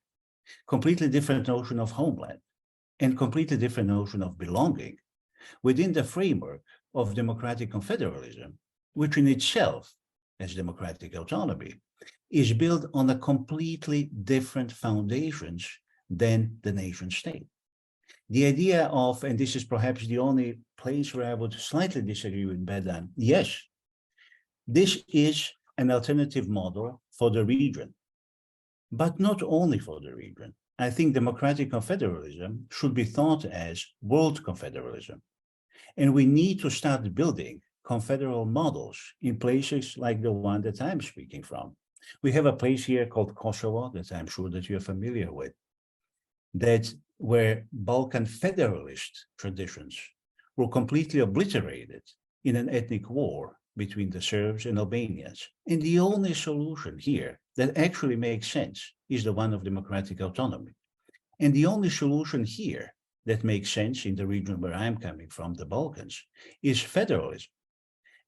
completely different notion of homeland, and completely different notion of belonging within the framework of democratic confederalism, which in itself, as democratic autonomy, is built on a completely different foundations than the nation state. The idea of, and this is perhaps the only place where I would slightly disagree with Bedran, yes, this is an alternative model for the region, but not only for the region. I think democratic confederalism should be thought as world confederalism. And we need to start building confederal models in places like the one that I'm speaking from. We have a place here called Kosovo that I'm sure that you're familiar with, that where Balkan federalist traditions were completely obliterated in an ethnic war between the Serbs and Albanians. And the only solution here that actually makes sense is the one of democratic autonomy. And the only solution here that makes sense in the region where I'm coming from, the Balkans, is federalism.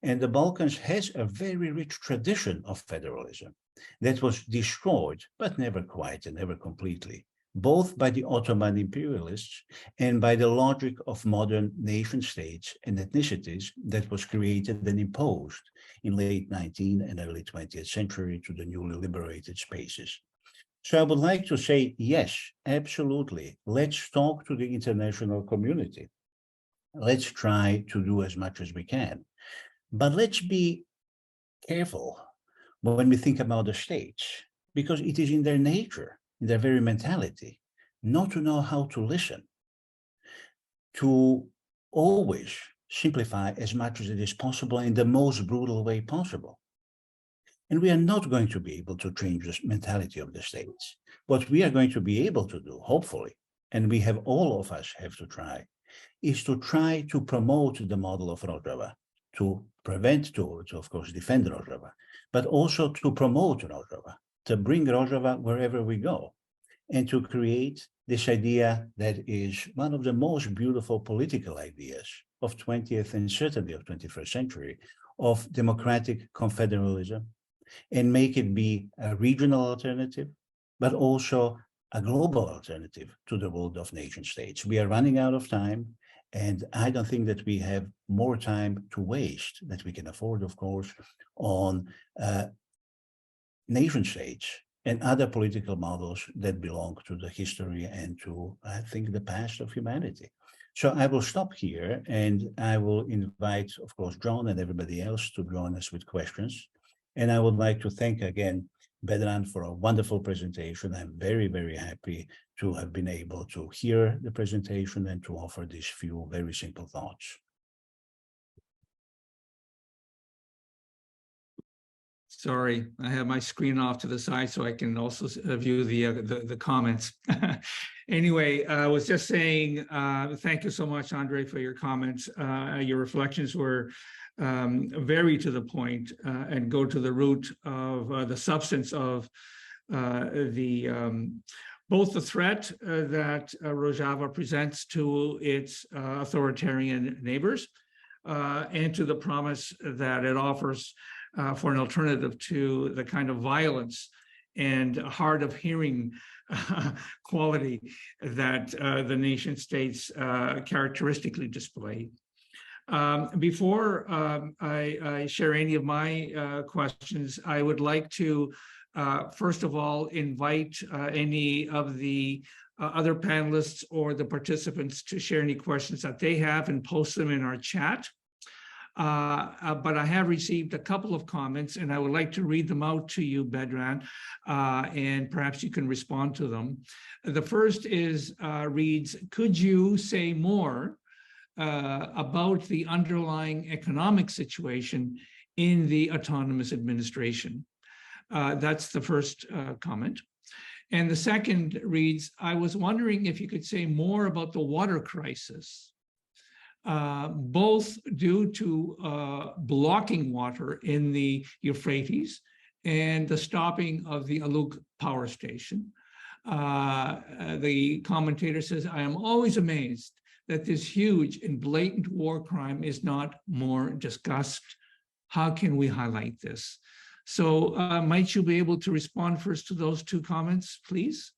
And the Balkans has a very rich tradition of federalism that was destroyed, but never quite and never completely, both by the Ottoman imperialists and by the logic of modern nation states and ethnicities that was created and imposed in late 19th and early 20th century to the newly liberated spaces. So I would like to say, yes, absolutely. Let's talk to the international community. Let's try to do as much as we can. But let's be careful when we think about the states, because it is in their nature, in their very mentality, not to know how to listen, to always simplify as much as it is possible in the most brutal way possible. And we are not going to be able to change the mentality of the states. What we are going to be able to do, hopefully, and we have all of us have to try, is to try to promote the model of Rojava, to prevent, to of course, defend Rojava, but also to promote Rojava, to bring Rojava wherever we go, and to create this idea that is one of the most beautiful political ideas of 20th and certainly of 21st century, of democratic confederalism, and make it be a regional alternative, but also a global alternative to the world of nation states. We are running out of time, and I don't think that we have more time to waste that we can afford, of course, on nation states and other political models that belong to the history and to, I think, the past of humanity. So I will stop here, and I will invite, of course, John and everybody else to join us with questions. And I would like to thank again Bedran for a wonderful presentation. I'm very, very happy to have been able to hear the presentation and to offer these few very simple thoughts. Sorry, I have my screen off to the side so I can also view the comments. Anyway, I was just saying, thank you so much, Andre, for your comments. Your reflections were very to the point and go to the root of the substance of both the threat that Rojava presents to its authoritarian neighbors and to the promise that it offers for an alternative to the kind of violence and hard of hearing quality that the nation states characteristically display. Before I share any of my questions, I would like to, first of all, invite any of the other panelists or the participants to share any questions that they have and post them in our chat. But I have received a couple of comments, and I would like to read them out to you, Bedran, and perhaps you can respond to them. The first is reads, could you say more about the underlying economic situation in the autonomous administration? That's the first comment. And the second reads, I was wondering if you could say more about the water crisis, both due to blocking water in the Euphrates and the stopping of the Aluk power station. The commentator says, I am always amazed that this huge and blatant war crime is not more discussed. How can we highlight this? So might you be able to respond first to those two comments, please?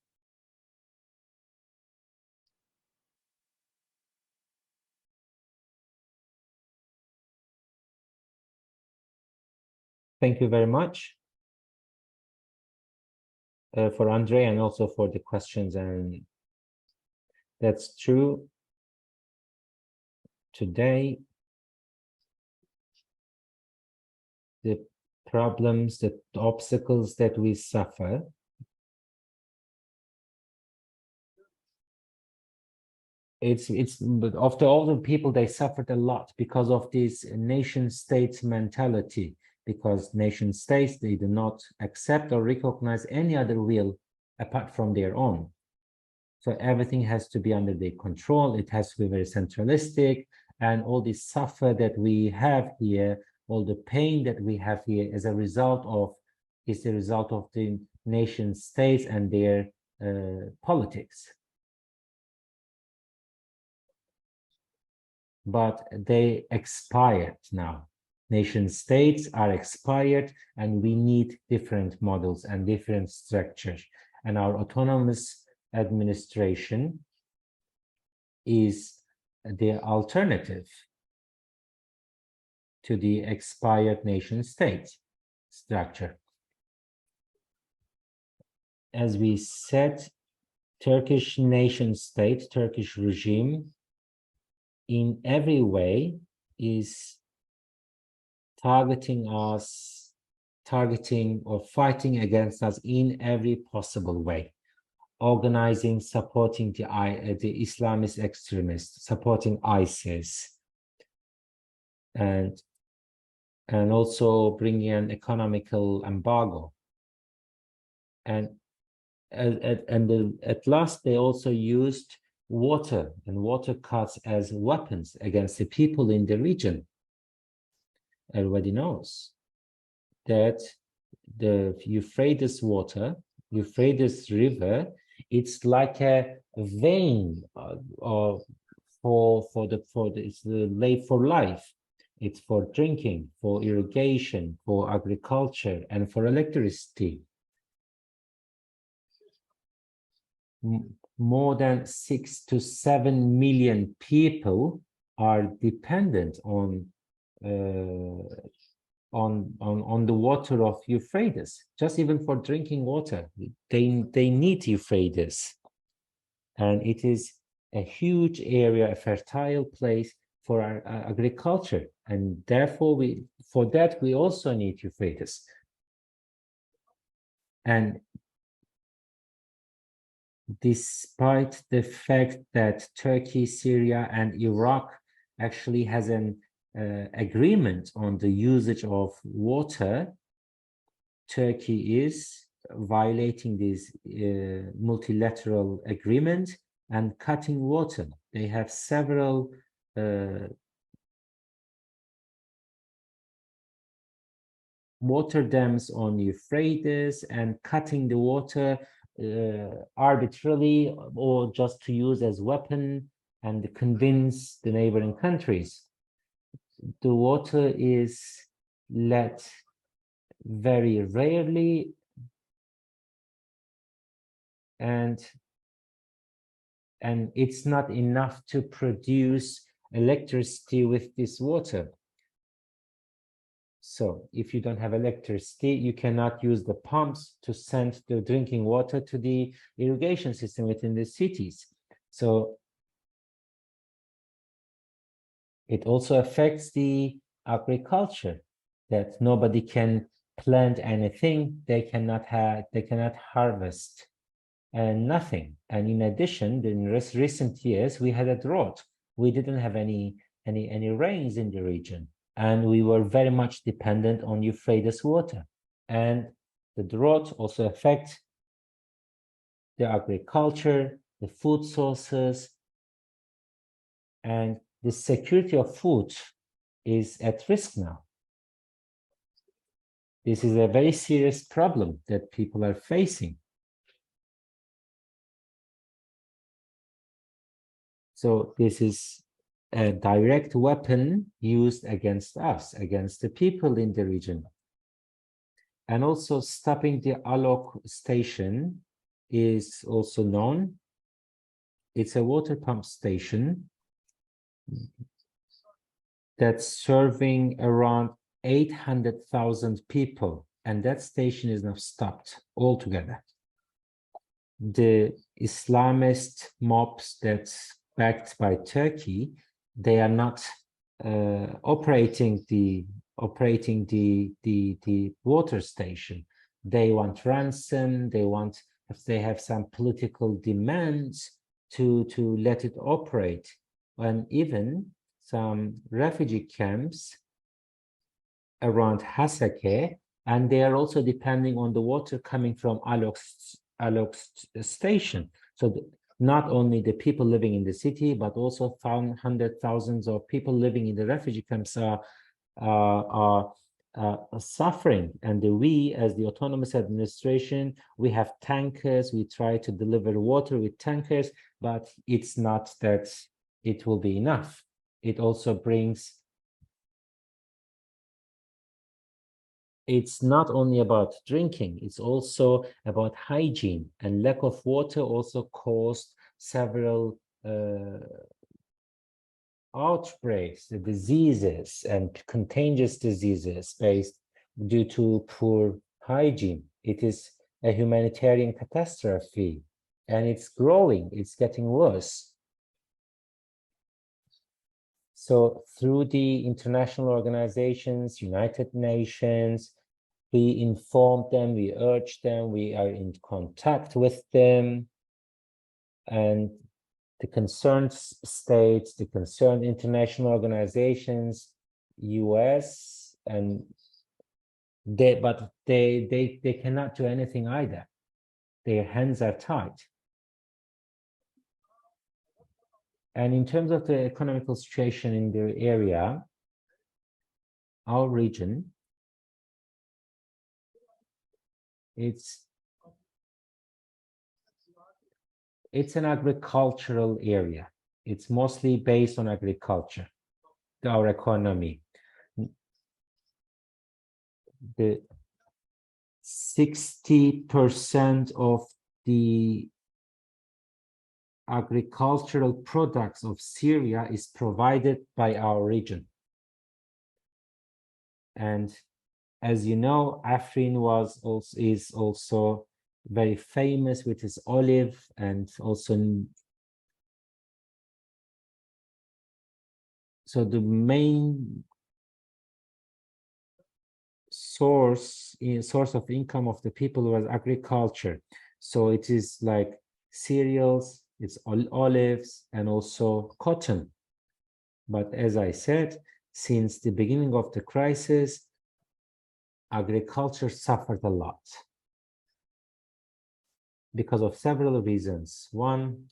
Thank you very much for Andre and also for the questions. And that's true. Today, the problems, the obstacles that we suffer but after all the people, they suffered a lot because of this nation states mentality, because nation states, they do not accept or recognize any other will apart from their own. So everything has to be under their control. It has to be very centralistic, and all this suffer that we have here, all the pain that we have here is the result of the nation states and their politics. But they expired now. Nation states are expired, and we need different models and different structures. And our autonomous administration is the alternative to the expired nation state structure. As we said, Turkish nation state, Turkish regime, in every way is targeting us, targeting or fighting against us in every possible way. Organizing, supporting the Islamist extremists, supporting ISIS, and also bringing an economical embargo. And at last, they also used water and water cuts as weapons against the people in the region. Everybody knows that the Euphrates River, it's like a vein it's the lake for life. It's for drinking, for irrigation, for agriculture, and for electricity. More than 6 to 7 million people are dependent on the water of Euphrates, just even for drinking water. They need Euphrates, and it is a huge area, a fertile place for our agriculture, and therefore we also need Euphrates. And despite the fact that Turkey, Syria, and Iraq actually has an agreement on the usage of water, Turkey is violating this multilateral agreement and cutting water. They have several water dams on Euphrates and cutting the water arbitrarily or just to use as weapon and convince the neighboring countries. The water is let very rarely, and it's not enough to produce electricity with this water. So if you don't have electricity, you cannot use the pumps to send the drinking water to the irrigation system within the cities. So it also affects the agriculture, that nobody can plant anything, they cannot harvest and nothing. And in addition, in recent years, we had a drought. We didn't have any rains in the region, and we were very much dependent on Euphrates water. And the drought also affects the agriculture, the food sources, and the security of food is at risk now. This is a very serious problem that people are facing. So this is a direct weapon used against us, against the people in the region. And also stopping the Alok station is also known. It's a water pump station that's serving around 800,000 people, and that station is now stopped altogether. The Islamist mobs that's backed by Turkey, they are not operating the water station. They want ransom. They want, if they have some political demands, to let it operate. And even some refugee camps around Hasake, and they are also depending on the water coming from Alok station. So not only the people living in the city, but also hundreds of thousands of people living in the refugee camps are suffering. And we, as the autonomous administration, we have tankers. We try to deliver water with tankers, but it's not that it will be enough. It also brings it's not only about drinking, it's also about hygiene, and lack of water also caused several outbreaks, the diseases and contagious diseases based due to poor hygiene. It is a humanitarian catastrophe, and it's growing, it's getting worse. So through the international organizations, United Nations, we informed them, we urged them, we are in contact with them, and the concerned states, the concerned international organizations, US, and they cannot do anything either. Their hands are tied. And in terms of the economical situation in the area, our region, it's an agricultural area. It's mostly based on agriculture, our economy. The 60% of the agricultural products of Syria is provided by our region. And as you know, Afrin is also very famous with its olive, and also so the main source of income of the people was agriculture. So it is like cereals, it's olives, and also cotton. But as I said, since the beginning of the crisis, agriculture suffered a lot because of several reasons. One,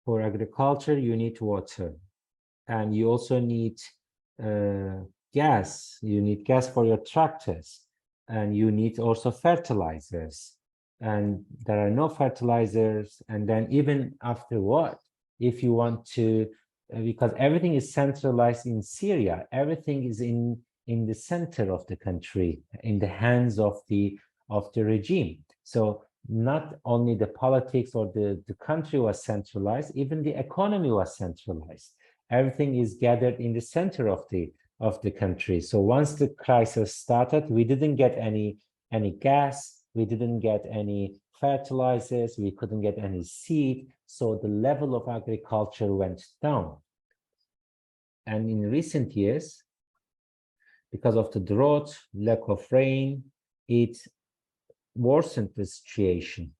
for agriculture, you need water, and you also need gas. You need gas for your tractors, and you need also fertilizers. And there are no fertilizers. And then even afterward, if you want to, because everything is centralized in Syria, everything is in the center of the country, in the hands of the regime. So not only the politics or the country was centralized, even the economy was centralized. Everything is gathered in the center of the country. So once the crisis started, we didn't get any gas, we didn't get any fertilizers, we couldn't get any seed. So the level of agriculture went down. And in recent years, because of the drought, lack of rain, it worsened the situation.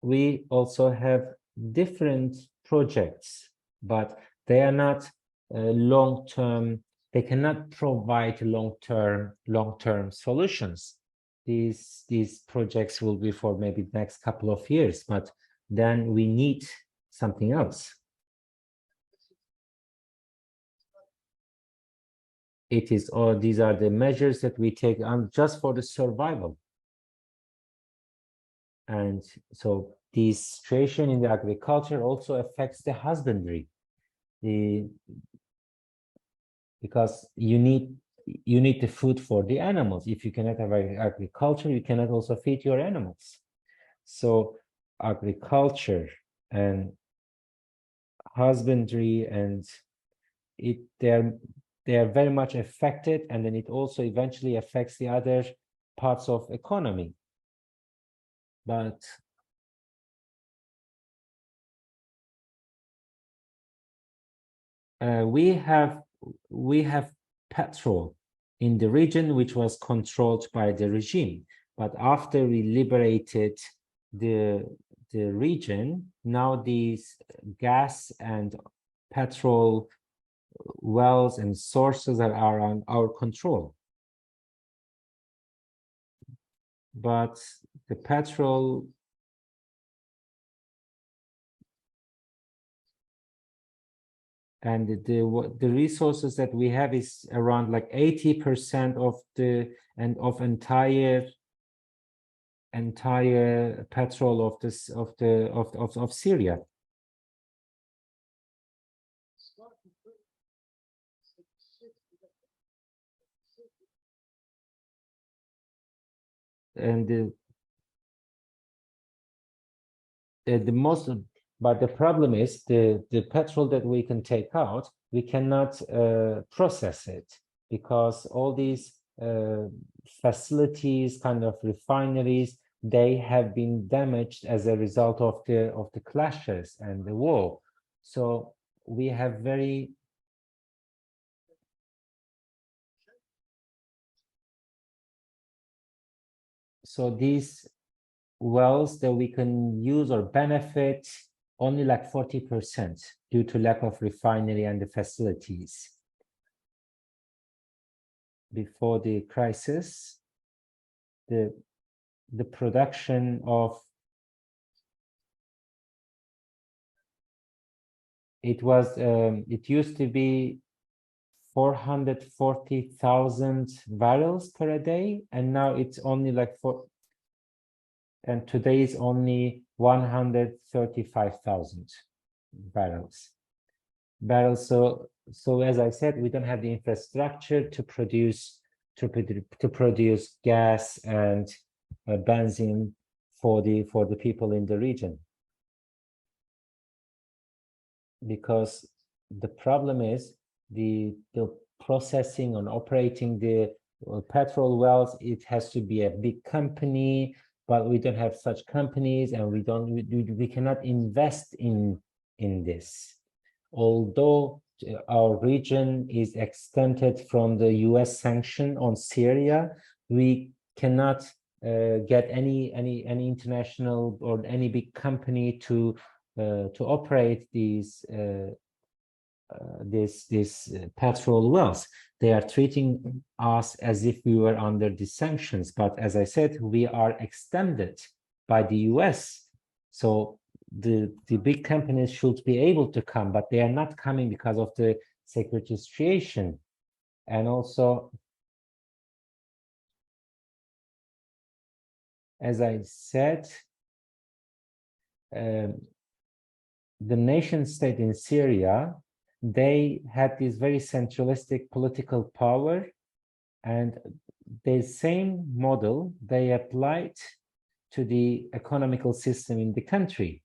We also have different projects, but they are not long-term. They cannot provide long-term solutions. These projects will be for maybe the next couple of years, but then we need something else. It is all, these are the measures that we take on just for the survival. And so the situation in the agriculture also affects the husbandry, because you need the food for the animals. If you cannot have agriculture, you cannot also feed your animals. So agriculture and husbandry, and they are very much affected, and then it also eventually affects the other parts of economy. But we have petrol in the region which was controlled by the regime. But after we liberated the region, now these gas and petrol wells and sources are on our control. But the petrol and the resources that we have is around like 80% of entire petrol of Syria. but the problem is the petrol that we can take out, we cannot process it, because all these facilities, kind of refineries, they have been damaged as a result of the clashes and the war. So we have these wells that we can use or benefit only like 40% due to lack of refinery and the facilities. Before the crisis, the production of it used to be 440,000 barrels per day, and now it's only like and today is only 135,000 barrels. So as I said, we don't have the infrastructure to produce gas and benzene for the people in the region, because the problem is the processing and operating the petrol wells. It has to be a big company, but we don't have such companies, and we cannot invest in this. Although our region is exempted from the US sanction on Syria, we cannot get any international or any big company to operate these petrol wells. They are treating us as if we were under the sanctions, but as I said, we are extended by the US. So the big companies should be able to come, but they are not coming because of the security situation. And also, as I said, the nation state in Syria, they had this very centralistic political power, and the same model they applied to the economical system in the country.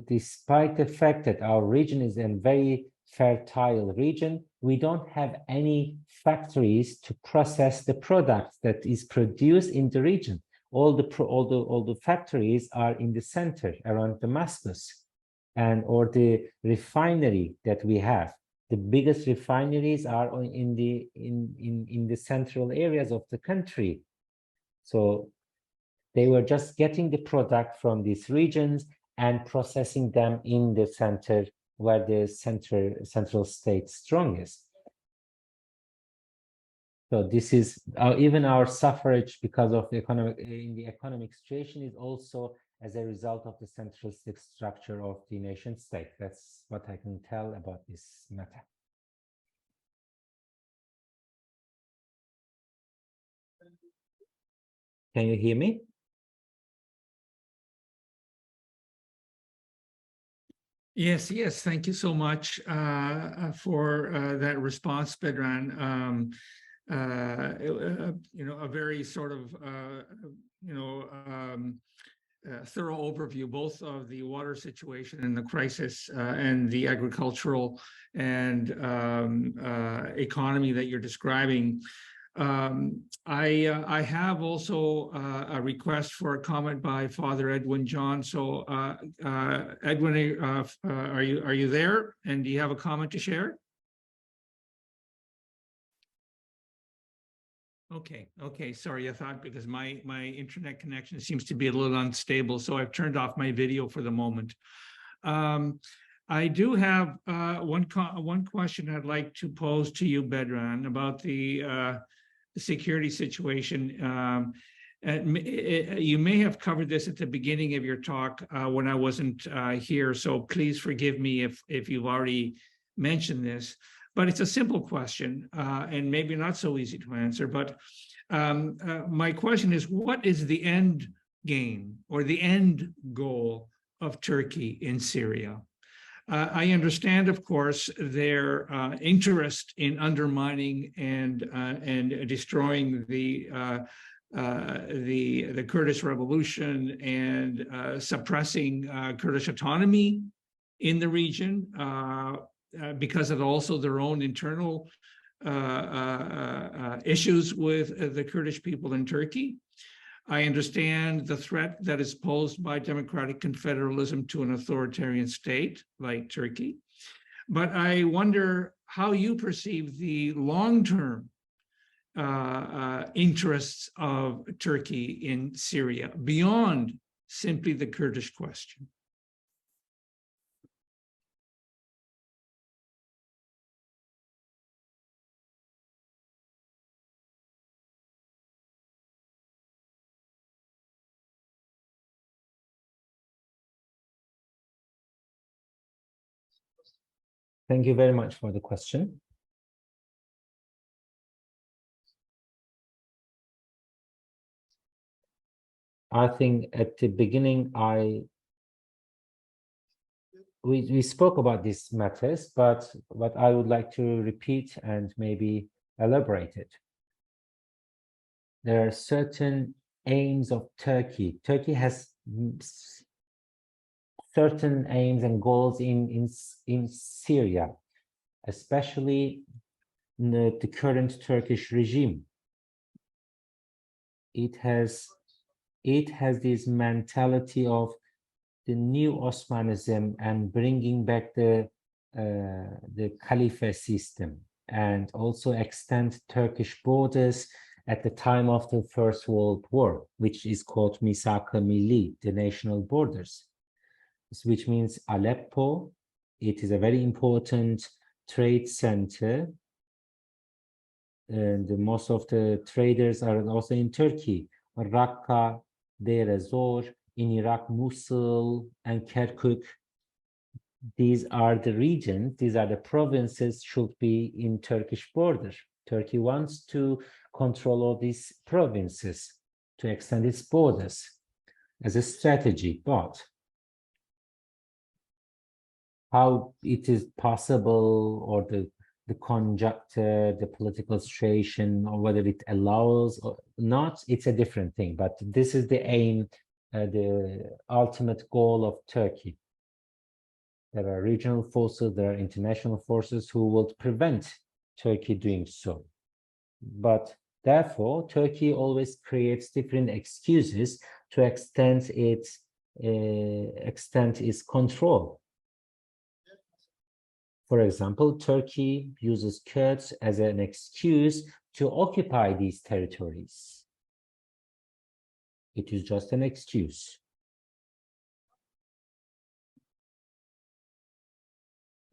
Despite the fact that our region is a very fertile region, we don't have any factories to process the product that is produced in the region. All the factories are in the center around Damascus, or the refinery that we have. The biggest refineries are in the central areas of the country. So they were just getting the product from these regions and processing them in the center, where the central state strongest. So this is even our suffrage because of the economic situation is also as a result of the centralistic structure of the nation state. That's what I can tell about this matter. Can you hear me? Yes, thank you so much for that response, Bedran. A very sort of thorough overview, both of the water situation and the crisis, and the agricultural and economy that you're describing. I have also a request for a comment by Father Edwin John. So Edwin, are you there? And do you have a comment to share? Okay. Sorry, I thought because my internet connection seems to be a little unstable, so I've turned off my video for the moment. I do have one question I'd like to pose to you, Bedran, about the security situation. You may have covered this at the beginning of your talk when I wasn't here, so please forgive me if you've already mentioned this. But it's a simple question and maybe not so easy to answer. But my question is, what is the end game or the end goal of Turkey in Syria? I understand, of course, their interest in undermining and destroying the Kurdish revolution and suppressing Kurdish autonomy in the region because of also their own internal issues with the Kurdish people in Turkey. I understand the threat that is posed by democratic confederalism to an authoritarian state like Turkey. But I wonder how you perceive the long-term interests of Turkey in Syria beyond simply the Kurdish question. Thank you very much for the question. I think at the beginning, we spoke about these matters, but what I would like to repeat and maybe elaborate it. There are certain aims of Turkey. Turkey has certain aims and goals in Syria, especially the current Turkish regime. It has this mentality of the new Osmanism and bringing back the caliphate system, and also extend Turkish borders at the time of the First World War, which is called Misak-ı Milli, the national borders, which means Aleppo. It is a very important trade center, and most of the traders are also in Turkey. Raqqa, Deir ez-Zor, in Iraq, Mosul and Kirkuk. These are the regions, these are the provinces should be in Turkish border. Turkey wants to control all these provinces to extend its borders as a strategy, but how it is possible, or the conjuncture, the political situation, or whether it allows or not, it's a different thing. But this is the aim, the ultimate goal of Turkey. There are regional forces, there are international forces who will prevent Turkey doing so. But therefore, Turkey always creates different excuses to extend its control. For example, Turkey uses Kurds as an excuse to occupy these territories. It is just an excuse.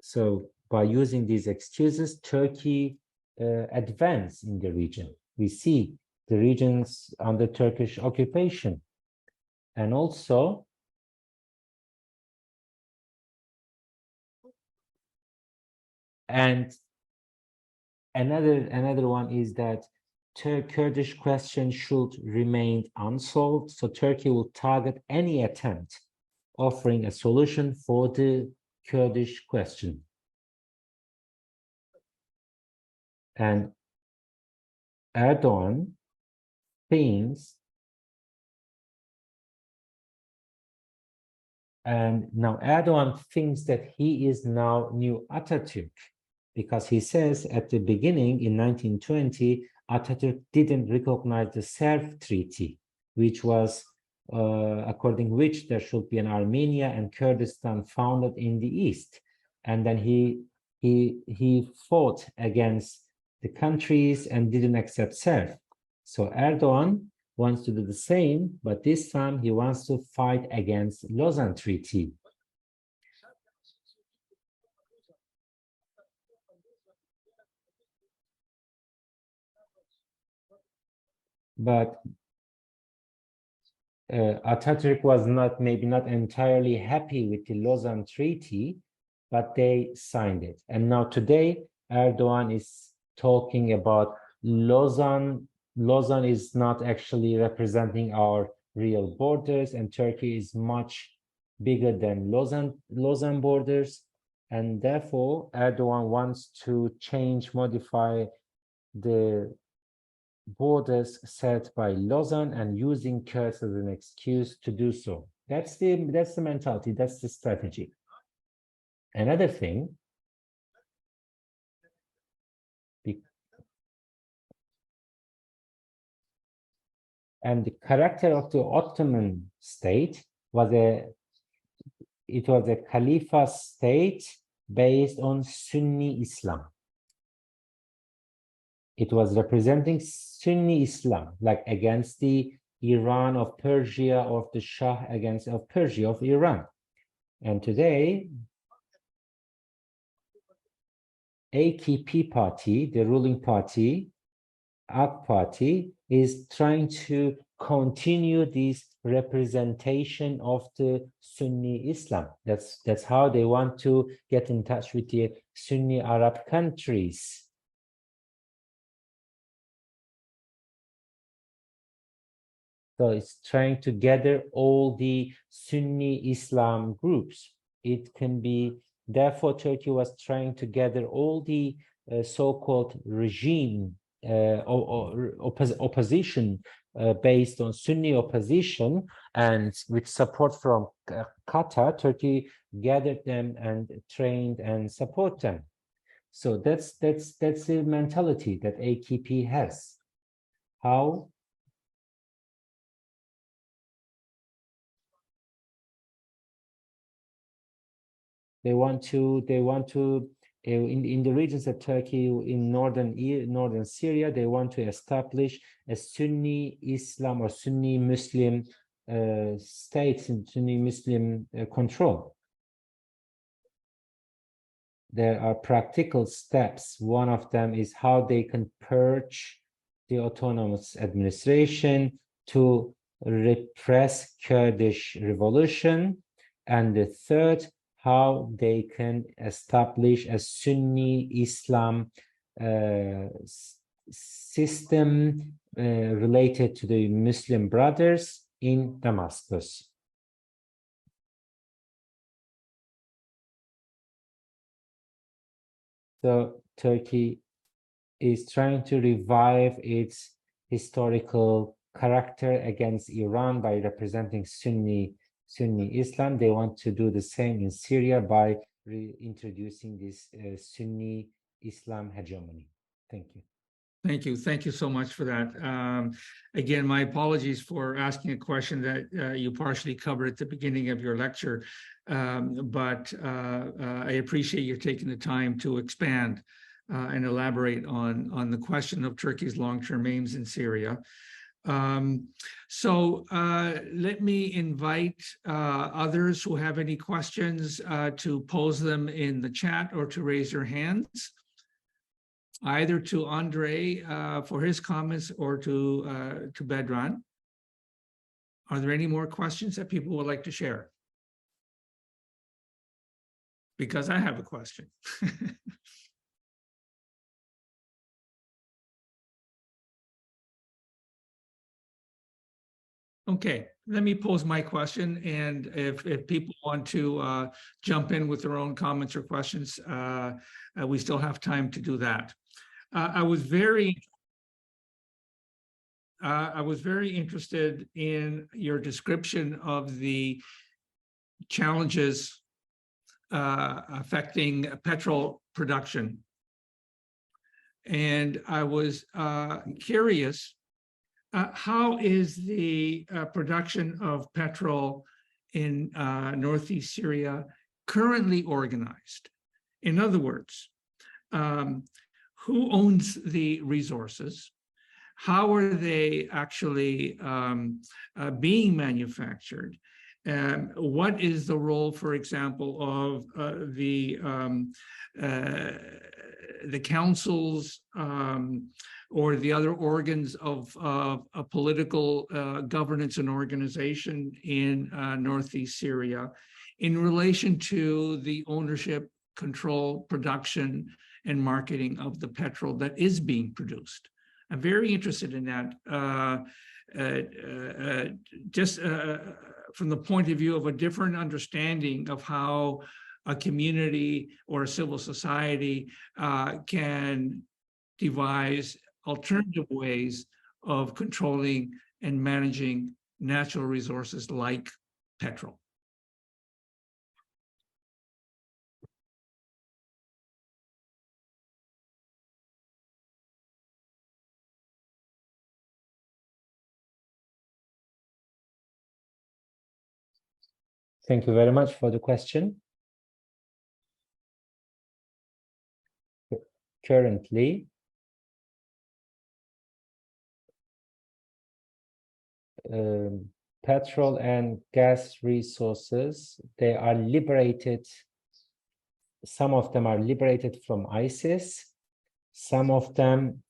So by using these excuses, Turkey advances in the region. We see the regions under Turkish occupation. And also, and another one is that Kurdish question should remain unsolved. So Turkey will target any attempt offering a solution for the Kurdish question. And Erdogan thinks, that he is now new Atatürk, because he says at the beginning in 1920, Atatürk didn't recognize the Serf Treaty, which was according which there should be an Armenia and Kurdistan founded in the east. And then he fought against the countries and didn't accept Serf. So Erdogan wants to do the same, but this time he wants to fight against Lausanne Treaty. But Atatürk was maybe not entirely happy with the Lausanne Treaty, but they signed it. And now today, Erdogan is talking about Lausanne. Lausanne is not actually representing our real borders, and Turkey is much bigger than Lausanne borders. and therefore Erdogan wants to modify the borders set by Lausanne and using Kurds as an excuse to do so. That's the mentality, that's the strategy. Another thing, and the character of the Ottoman state was a caliphate state based on Sunni Islam. It was representing Sunni Islam, like against the Iran of Persia, of the Shah of Persia, of Iran. And today, AKP party, the ruling party, AK party, is trying to continue this representation of the Sunni Islam. That's how they want to get in touch with the Sunni Arab countries. So it's trying to gather all the Sunni Islam groups. It can be, therefore, Turkey was trying to gather all the so-called regime opposition based on Sunni opposition, and with support from Qatar, Turkey gathered them and trained and support them. So that's the mentality that AKP has. How? They want to in the regions of Turkey, in northern Syria, they want to establish a Sunni Islam or Sunni Muslim states in Sunni Muslim control. There are practical steps. One of them is how they can purge the autonomous administration to repress Kurdish revolution, and the third, how they can establish a Sunni Islam system related to the Muslim brothers in Damascus. So Turkey is trying to revive its historical character against Iran by representing Sunni Islam. They want to do the same in Syria by reintroducing this Sunni Islam hegemony. Thank you. Thank you. Thank you so much for that. Again, my apologies for asking a question that you partially covered at the beginning of your lecture, but I appreciate you taking the time to expand and elaborate on the question of Turkey's long-term aims in Syria. So let me invite others who have any questions to pose them in the chat or to raise your hands, either to Andre for his comments or to Bedran. Are there any more questions that people would like to share? Because I have a question. Okay, let me pose my question, and if people want to jump in with their own comments or questions, we still have time to do that. I was very interested in your description of the challenges affecting petrol production, and I was curious. How is the production of petrol in Northeast Syria currently organized? In other words, who owns the resources? How are they actually being manufactured? What is the role, for example, of the councils or the other organs of a political governance and organization in Northeast Syria in relation to the ownership, control, production, and marketing of the petrol that is being produced? I'm very interested in that, just from the point of view of a different understanding of how a community or a civil society can devise alternative ways of controlling and managing natural resources like petrol. Thank you very much for the question. Currently, petrol and gas resources, they are liberated. Some of them are liberated from ISIS. Some of them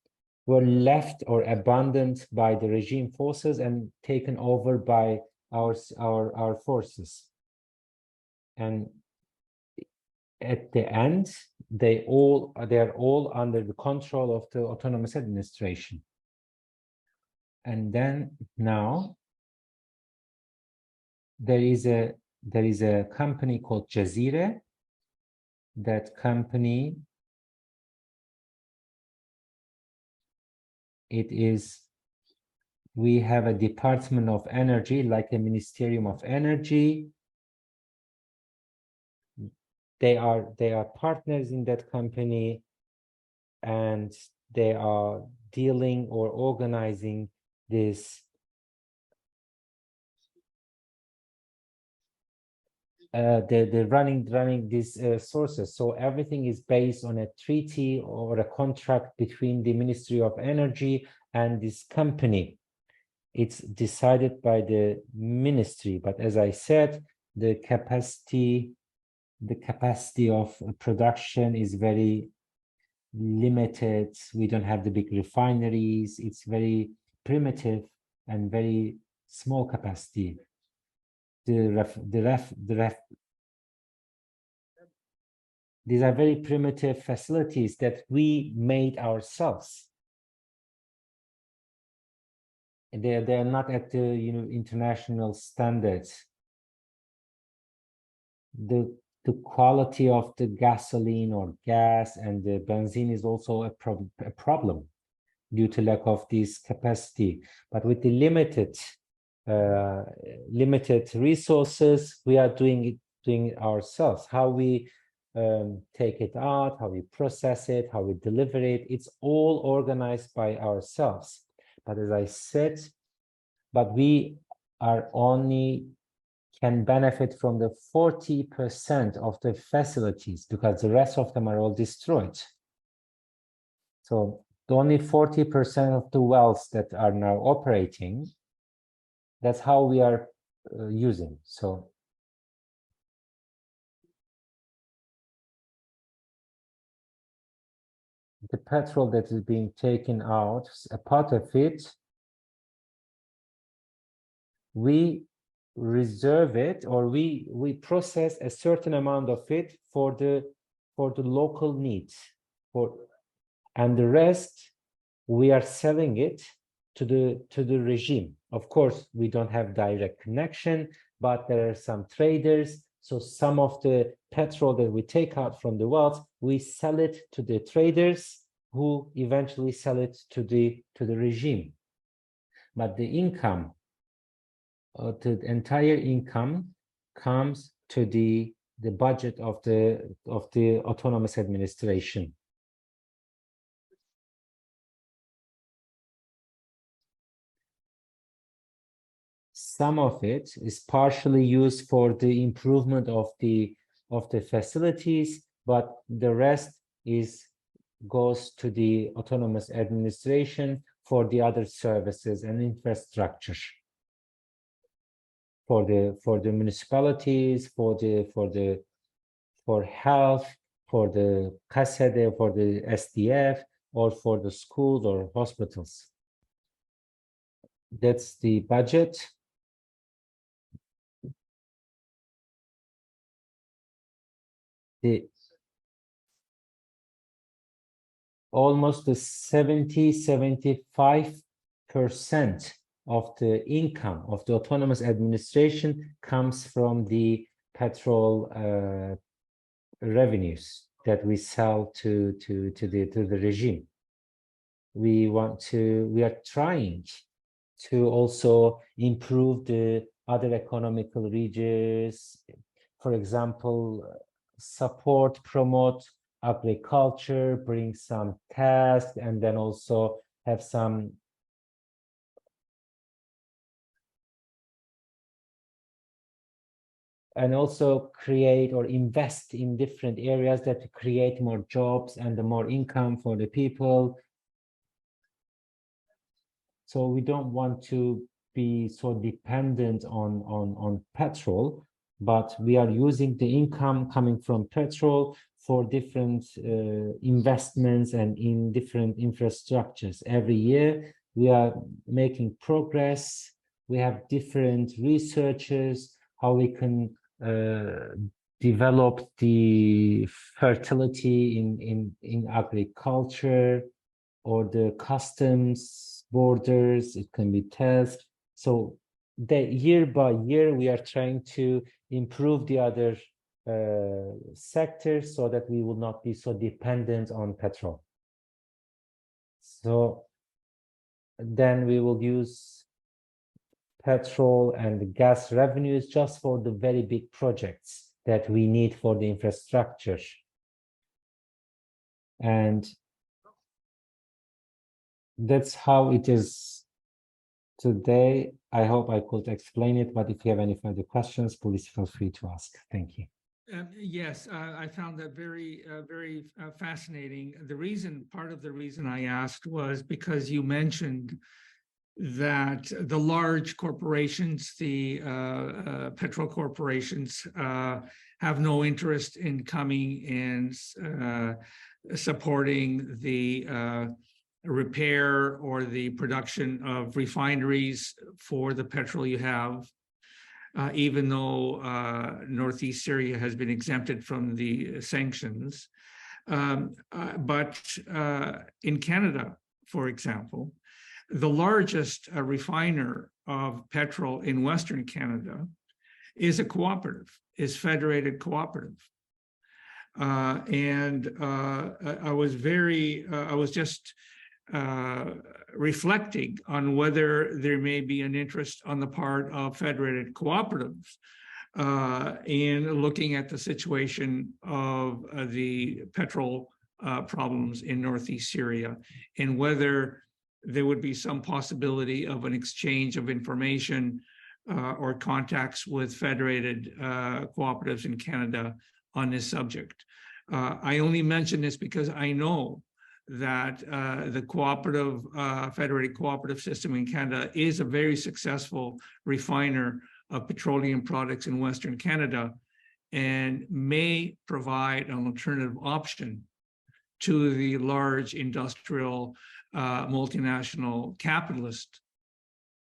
were left or abandoned by the regime forces and taken over by our forces. And at the end, they are all under the control of the autonomous administration. And then now there is a company called Jazeera. That company, we have a Department of Energy, like a Ministerium of Energy. They are partners in that company, and they are dealing or organizing this they're running these sources. So everything is based on a treaty or a contract between the Ministry of Energy and this company. It's decided by the ministry, but as I said, the capacity of production is very limited. We don't have the big refineries. It's very primitive and very small capacity. These are very primitive facilities that we made ourselves. They are not at the international standards. The quality of the gasoline or gas and the benzene is also a problem due to lack of this capacity. But with the limited resources, we are doing it ourselves. How we take it out, how we process it, how we deliver it, it's all organized by ourselves. But as I said, we are only can benefit from the 40% of the facilities because the rest of them are all destroyed. So only 40% of the wells that are now operating, that's how we are using. So the petrol that is being taken out, a part of it, we reserve it, or we process a certain amount of it for the local needs, and the rest we are selling it to the regime. Of course, we don't have direct connection, but there are some traders. So some of the petrol that we take out from the wells, we sell it to the traders who eventually sell it to the regime. But the income, the entire income, comes to the budget of the autonomous administration. Some of it is partially used for the improvement of the facilities, but the rest goes to the autonomous administration for the other services and infrastructure. For the municipalities, for health, for the QASD, for the SDF, or for the schools or hospitals. That's the budget. Almost the 75% of the income of the autonomous administration comes from the petrol revenues that we sell to the regime. We are trying to also improve the other economical regions, for example, support, promote agriculture, bring some tasks, and then also have some and also create or invest in different areas that create more jobs and the more income for the people. So we don't want to be so dependent on petrol, but we are using the income coming from petrol for different investments and in different infrastructures. Every year we are making progress. We have different researches, how we can develop the fertility in agriculture or the customs borders. It can be tests. So that year by year we are trying to improve the other sectors so that we will not be so dependent on petrol. So then we will use petrol and gas revenues just for the very big projects that we need for the infrastructure. And that's how it is today. I hope I could explain it, but if you have any further questions, please feel free to ask. Thank you. Yes, I found that very fascinating. Part of the reason I asked was because you mentioned that the large corporations, the petrol corporations, have no interest in coming and supporting the repair or the production of refineries for the petrol you have, even though North East Syria has been exempted from the sanctions. But in Canada, for example, the largest refiner of petrol in Western Canada is a cooperative, is Federated Cooperative. And I was just reflecting on whether there may be an interest on the part of Federated Cooperatives in looking at the situation of the petrol problems in northeast Syria, and whether there would be some possibility of an exchange of information or contacts with federated cooperatives in Canada on this subject. I only mention this because I know that the cooperative, federated cooperative system in Canada is a very successful refiner of petroleum products in Western Canada, and may provide an alternative option to the large industrial multinational capitalist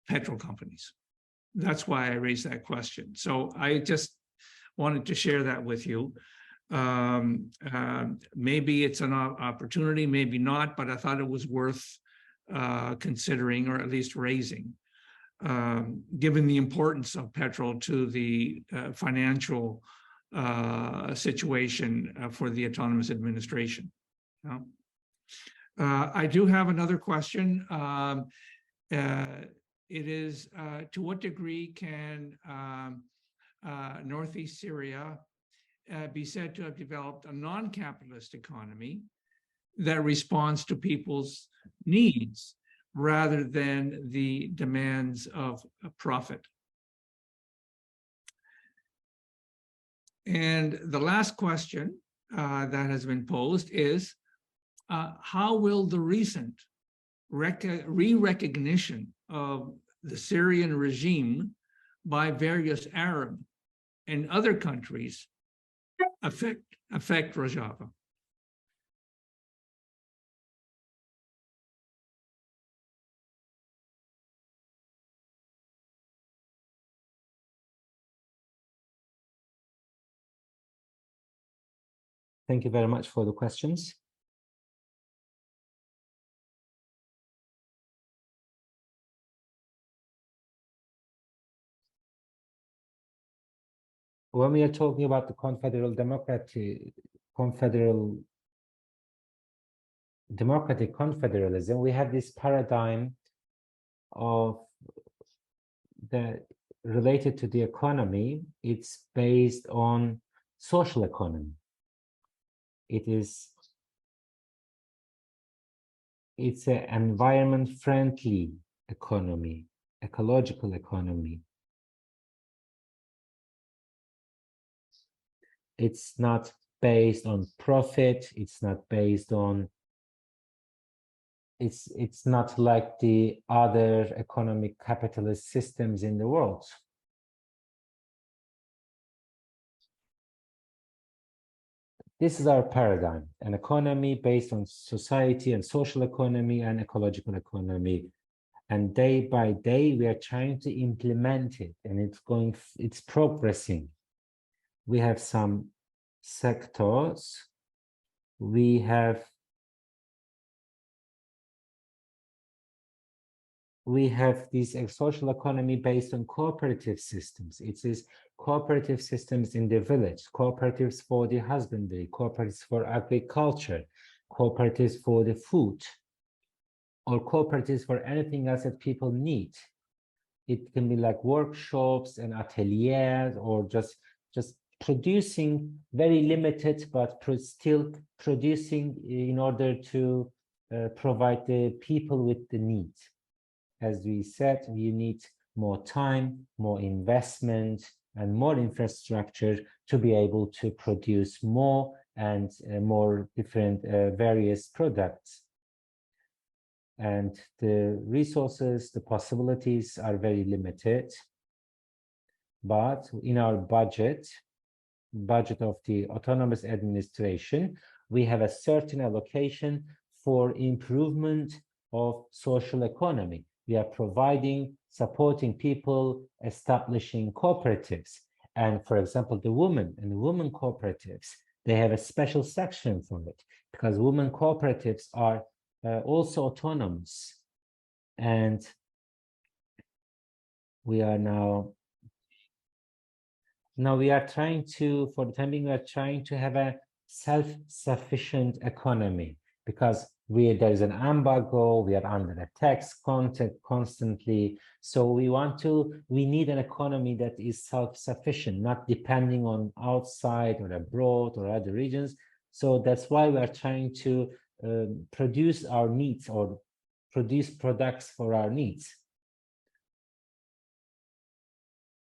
petrol companies. That's why I raised that question. So I just wanted to share that with you. Maybe it's an opportunity, maybe not, but I thought it was worth considering, or at least raising, given the importance of petrol to the financial situation for the autonomous administration. I do have another question. It is, to what degree can Northeast Syria be said to have developed a non-capitalist economy that responds to people's needs rather than the demands of a profit? And the last question that has been posed is, how will the recent re-recognition of the Syrian regime by various Arab and other countries affect Rojava? Thank you very much for the questions. when we are talking about the democratic confederalism, we have this paradigm of the related to the economy. It's based on social economy. It's an environment-friendly economy, ecological economy. It's not based on profit. It's not based on, it's not like the other economic capitalist systems in the world. This is our paradigm, an economy based on society and social economy and ecological economy. And day by day, we are trying to implement it, and it's progressing. We have some sectors. We have this social economy based on cooperative systems. It is cooperative systems in the village, cooperatives for the husbandry, cooperatives for agriculture, cooperatives for the food, or cooperatives for anything else that people need. It can be like workshops and ateliers, or just producing very limited, but still producing in order to provide the people with the needs. As we said, you need more time, more investment, and more infrastructure to be able to produce more and more different various products. And the resources, the possibilities are very limited. But in our budget of the autonomous administration, we have a certain allocation for improvement of social economy. We are providing, supporting people, establishing cooperatives. And for example, the women and the women cooperatives, they have a special section for it, because women cooperatives are also autonomous. And we are now we are trying to, for the time being, we are trying to have a self-sufficient economy, because there is an embargo, we are under attacks constantly. So we need an economy that is self-sufficient, not depending on outside or abroad or other regions. So that's why we are trying to produce our needs, or produce products for our needs.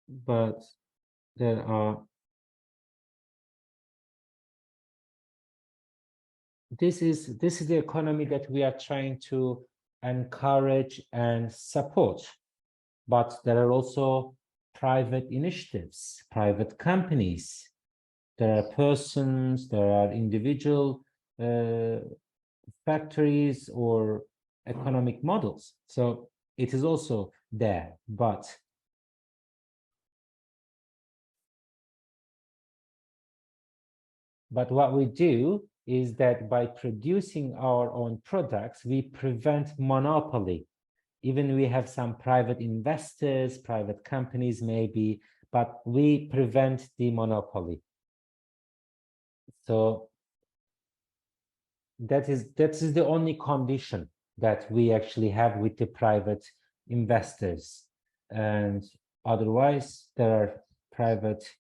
But there are, this is the economy that we are trying to encourage and support. But there are also private initiatives, private companies. There are persons, there are individual factories or economic models. So it is also there, but what we do is that by producing our own products, we prevent monopoly. Even we have some private investors, private companies maybe, but we prevent the monopoly. So that is the only condition that we actually have with the private investors. And otherwise, there are private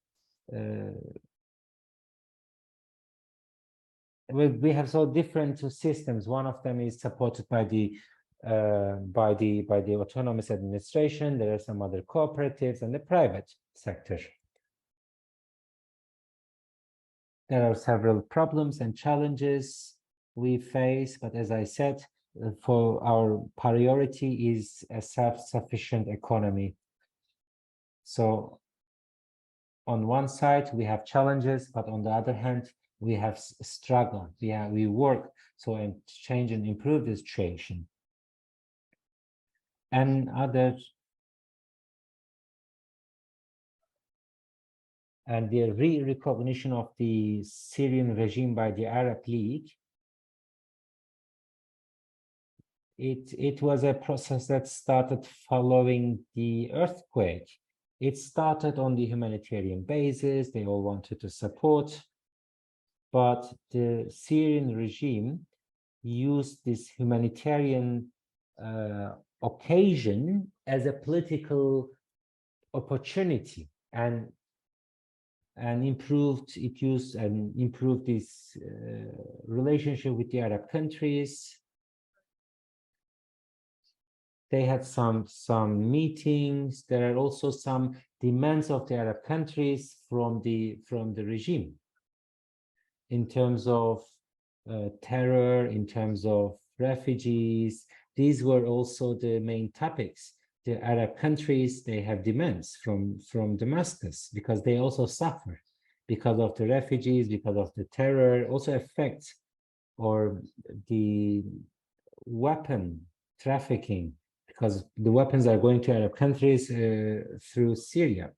we have so different systems. One of them is supported by the autonomous administration. There are some other cooperatives and the private sector. There are several problems and challenges we face, but as I said, for our priority is a self-sufficient economy. So on one side, we have challenges, but on the other hand, we have struggle. We work and change and improve the situation. And the recognition of the Syrian regime by the Arab League, it was a process that started following the earthquake It started on the humanitarian basis. They all wanted to support, but the Syrian regime used this humanitarian occasion as a political opportunity and improved this relationship with the Arab countries. They had some meetings. There are also some demands of the Arab countries from the regime in terms of terror, in terms of refugees. These were also the main topics. The Arab countries, they have demands from Damascus because they also suffer because of the refugees, because of the terror, also affects or the weapon trafficking, because the weapons are going to Arab countries through Syria.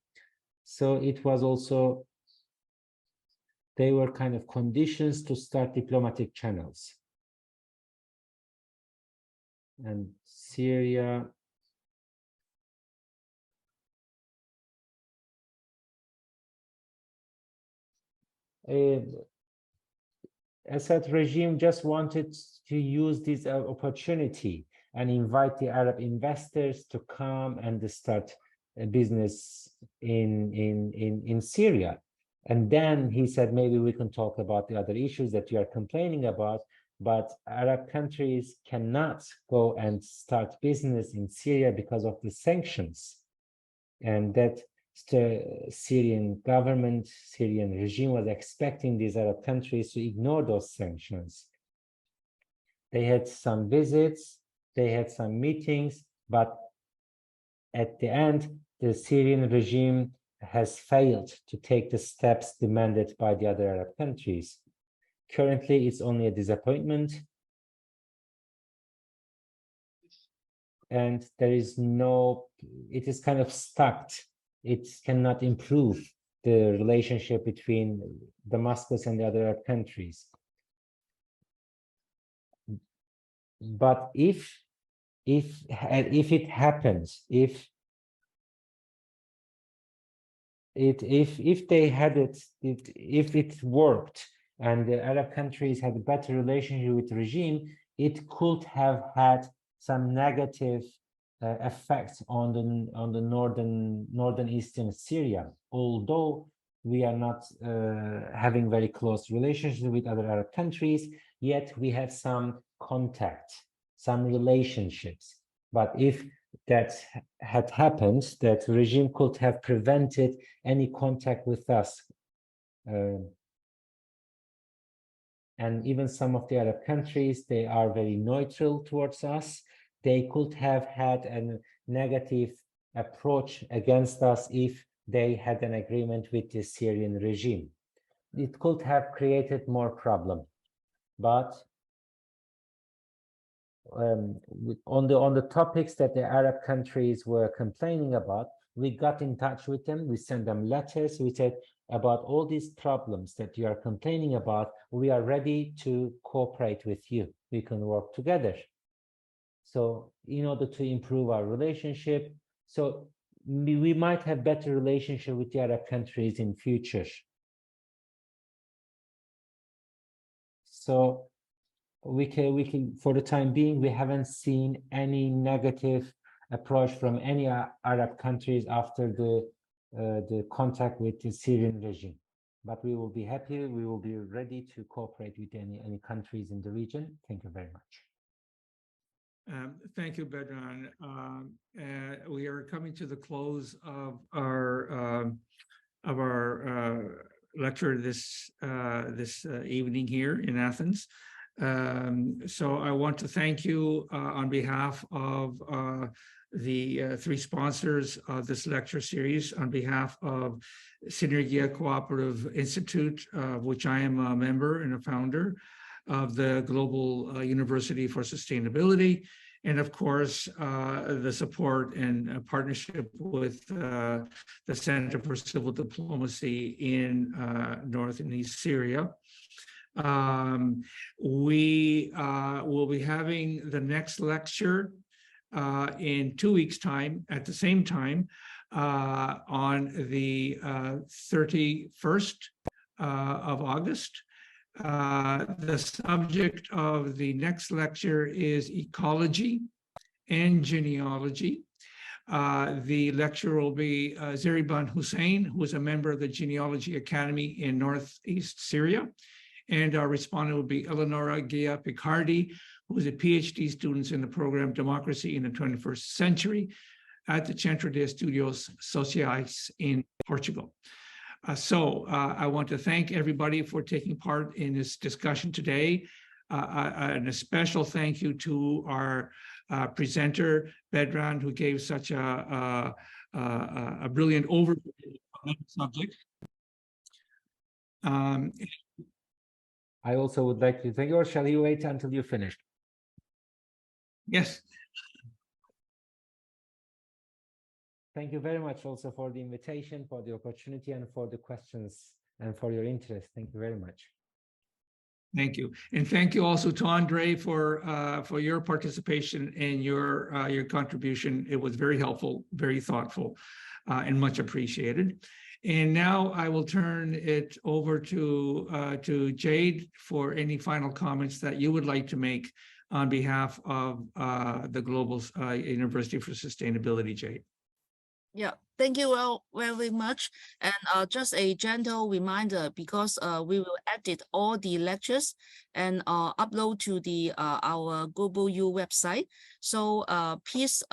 So it was also, they were kind of conditions to start diplomatic channels. And Syria, Assad regime just wanted to use this opportunity and invite the Arab investors to come and start a business in Syria. And then he said, maybe we can talk about the other issues that you are complaining about, but Arab countries cannot go and start business in Syria because of the sanctions. And that the Syrian government, Syrian regime was expecting these Arab countries to ignore those sanctions. They had some visits, they had some meetings, but at the end, the Syrian regime has failed to take the steps demanded by the other Arab countries. Currently, it's only a disappointment. And there is no, it is kind of stuck. It cannot improve the relationship between Damascus and the other Arab countries. But if it happens, if they had if it worked and the Arab countries had a better relationship with the regime, it could have had some negative effects on the northern eastern Syria. Although we are not having very close relationships with other Arab countries, yet we have some contact, some relationships. But if that had happened, that regime could have prevented any contact with us. And even some of the Arab countries, they are very neutral towards us. They could have had a negative approach against us if they had an agreement with the Syrian regime. It could have created more problem. But on the topics that the Arab countries were complaining about, we got in touch with them. We sent them letters. We said, about all these problems that you are complaining about, we are ready to cooperate with you. We can work together. So in order to improve our relationship, so we might have better relationship with the Arab countries in future. So we can, for the time being, we haven't seen any negative approach from any Arab countries after the contact with the Syrian regime. But we will be happy, we will be ready to cooperate with any countries in the region. Thank you very much. Thank you, Bedran. We are coming to the close of our lecture this evening here in Athens. So I want to thank you on behalf of the three sponsors of this lecture series, on behalf of Synergia Cooperative Institute, of which I am a member and a founder, of the Global University for Sustainability, and of course, the support and partnership with the Center for Civil Diplomacy in North and East Syria. We will be having the next lecture in 2 weeks' time at the same time on the 31st of August. The subject of the next lecture is ecology and genealogy. The lecturer will be Zeriban Hussein, who is a member of the Genealogy Academy in North East Syria. And our respondent will be Eleonora Gia Picardi, who is a PhD student in the program Democracy in the 21st Century at the Centro de Estudios Sociais in Portugal. I want to thank everybody for taking part in this discussion today. And a special thank you to our presenter, Bedran, who gave such a brilliant overview of the subject. I also would like to thank you, or shall you wait until you finished? Yes. Thank you very much also for the invitation, for the opportunity, and for the questions, and for your interest. Thank you very much. Thank you. And thank you also to Andre for your participation and your contribution. It was very helpful, very thoughtful, and much appreciated. And now I will turn it over to Jade for any final comments that you would like to make on behalf of the Global University for Sustainability, Jade. Yeah, thank you very much. And just a gentle reminder, because we will edit all the lectures and upload to the our Global U website. So please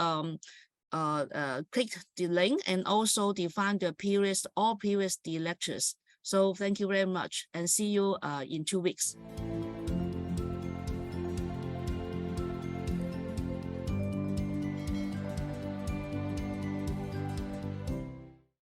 click the link and also define the all previous lectures. So thank you very much and see you in 2 weeks.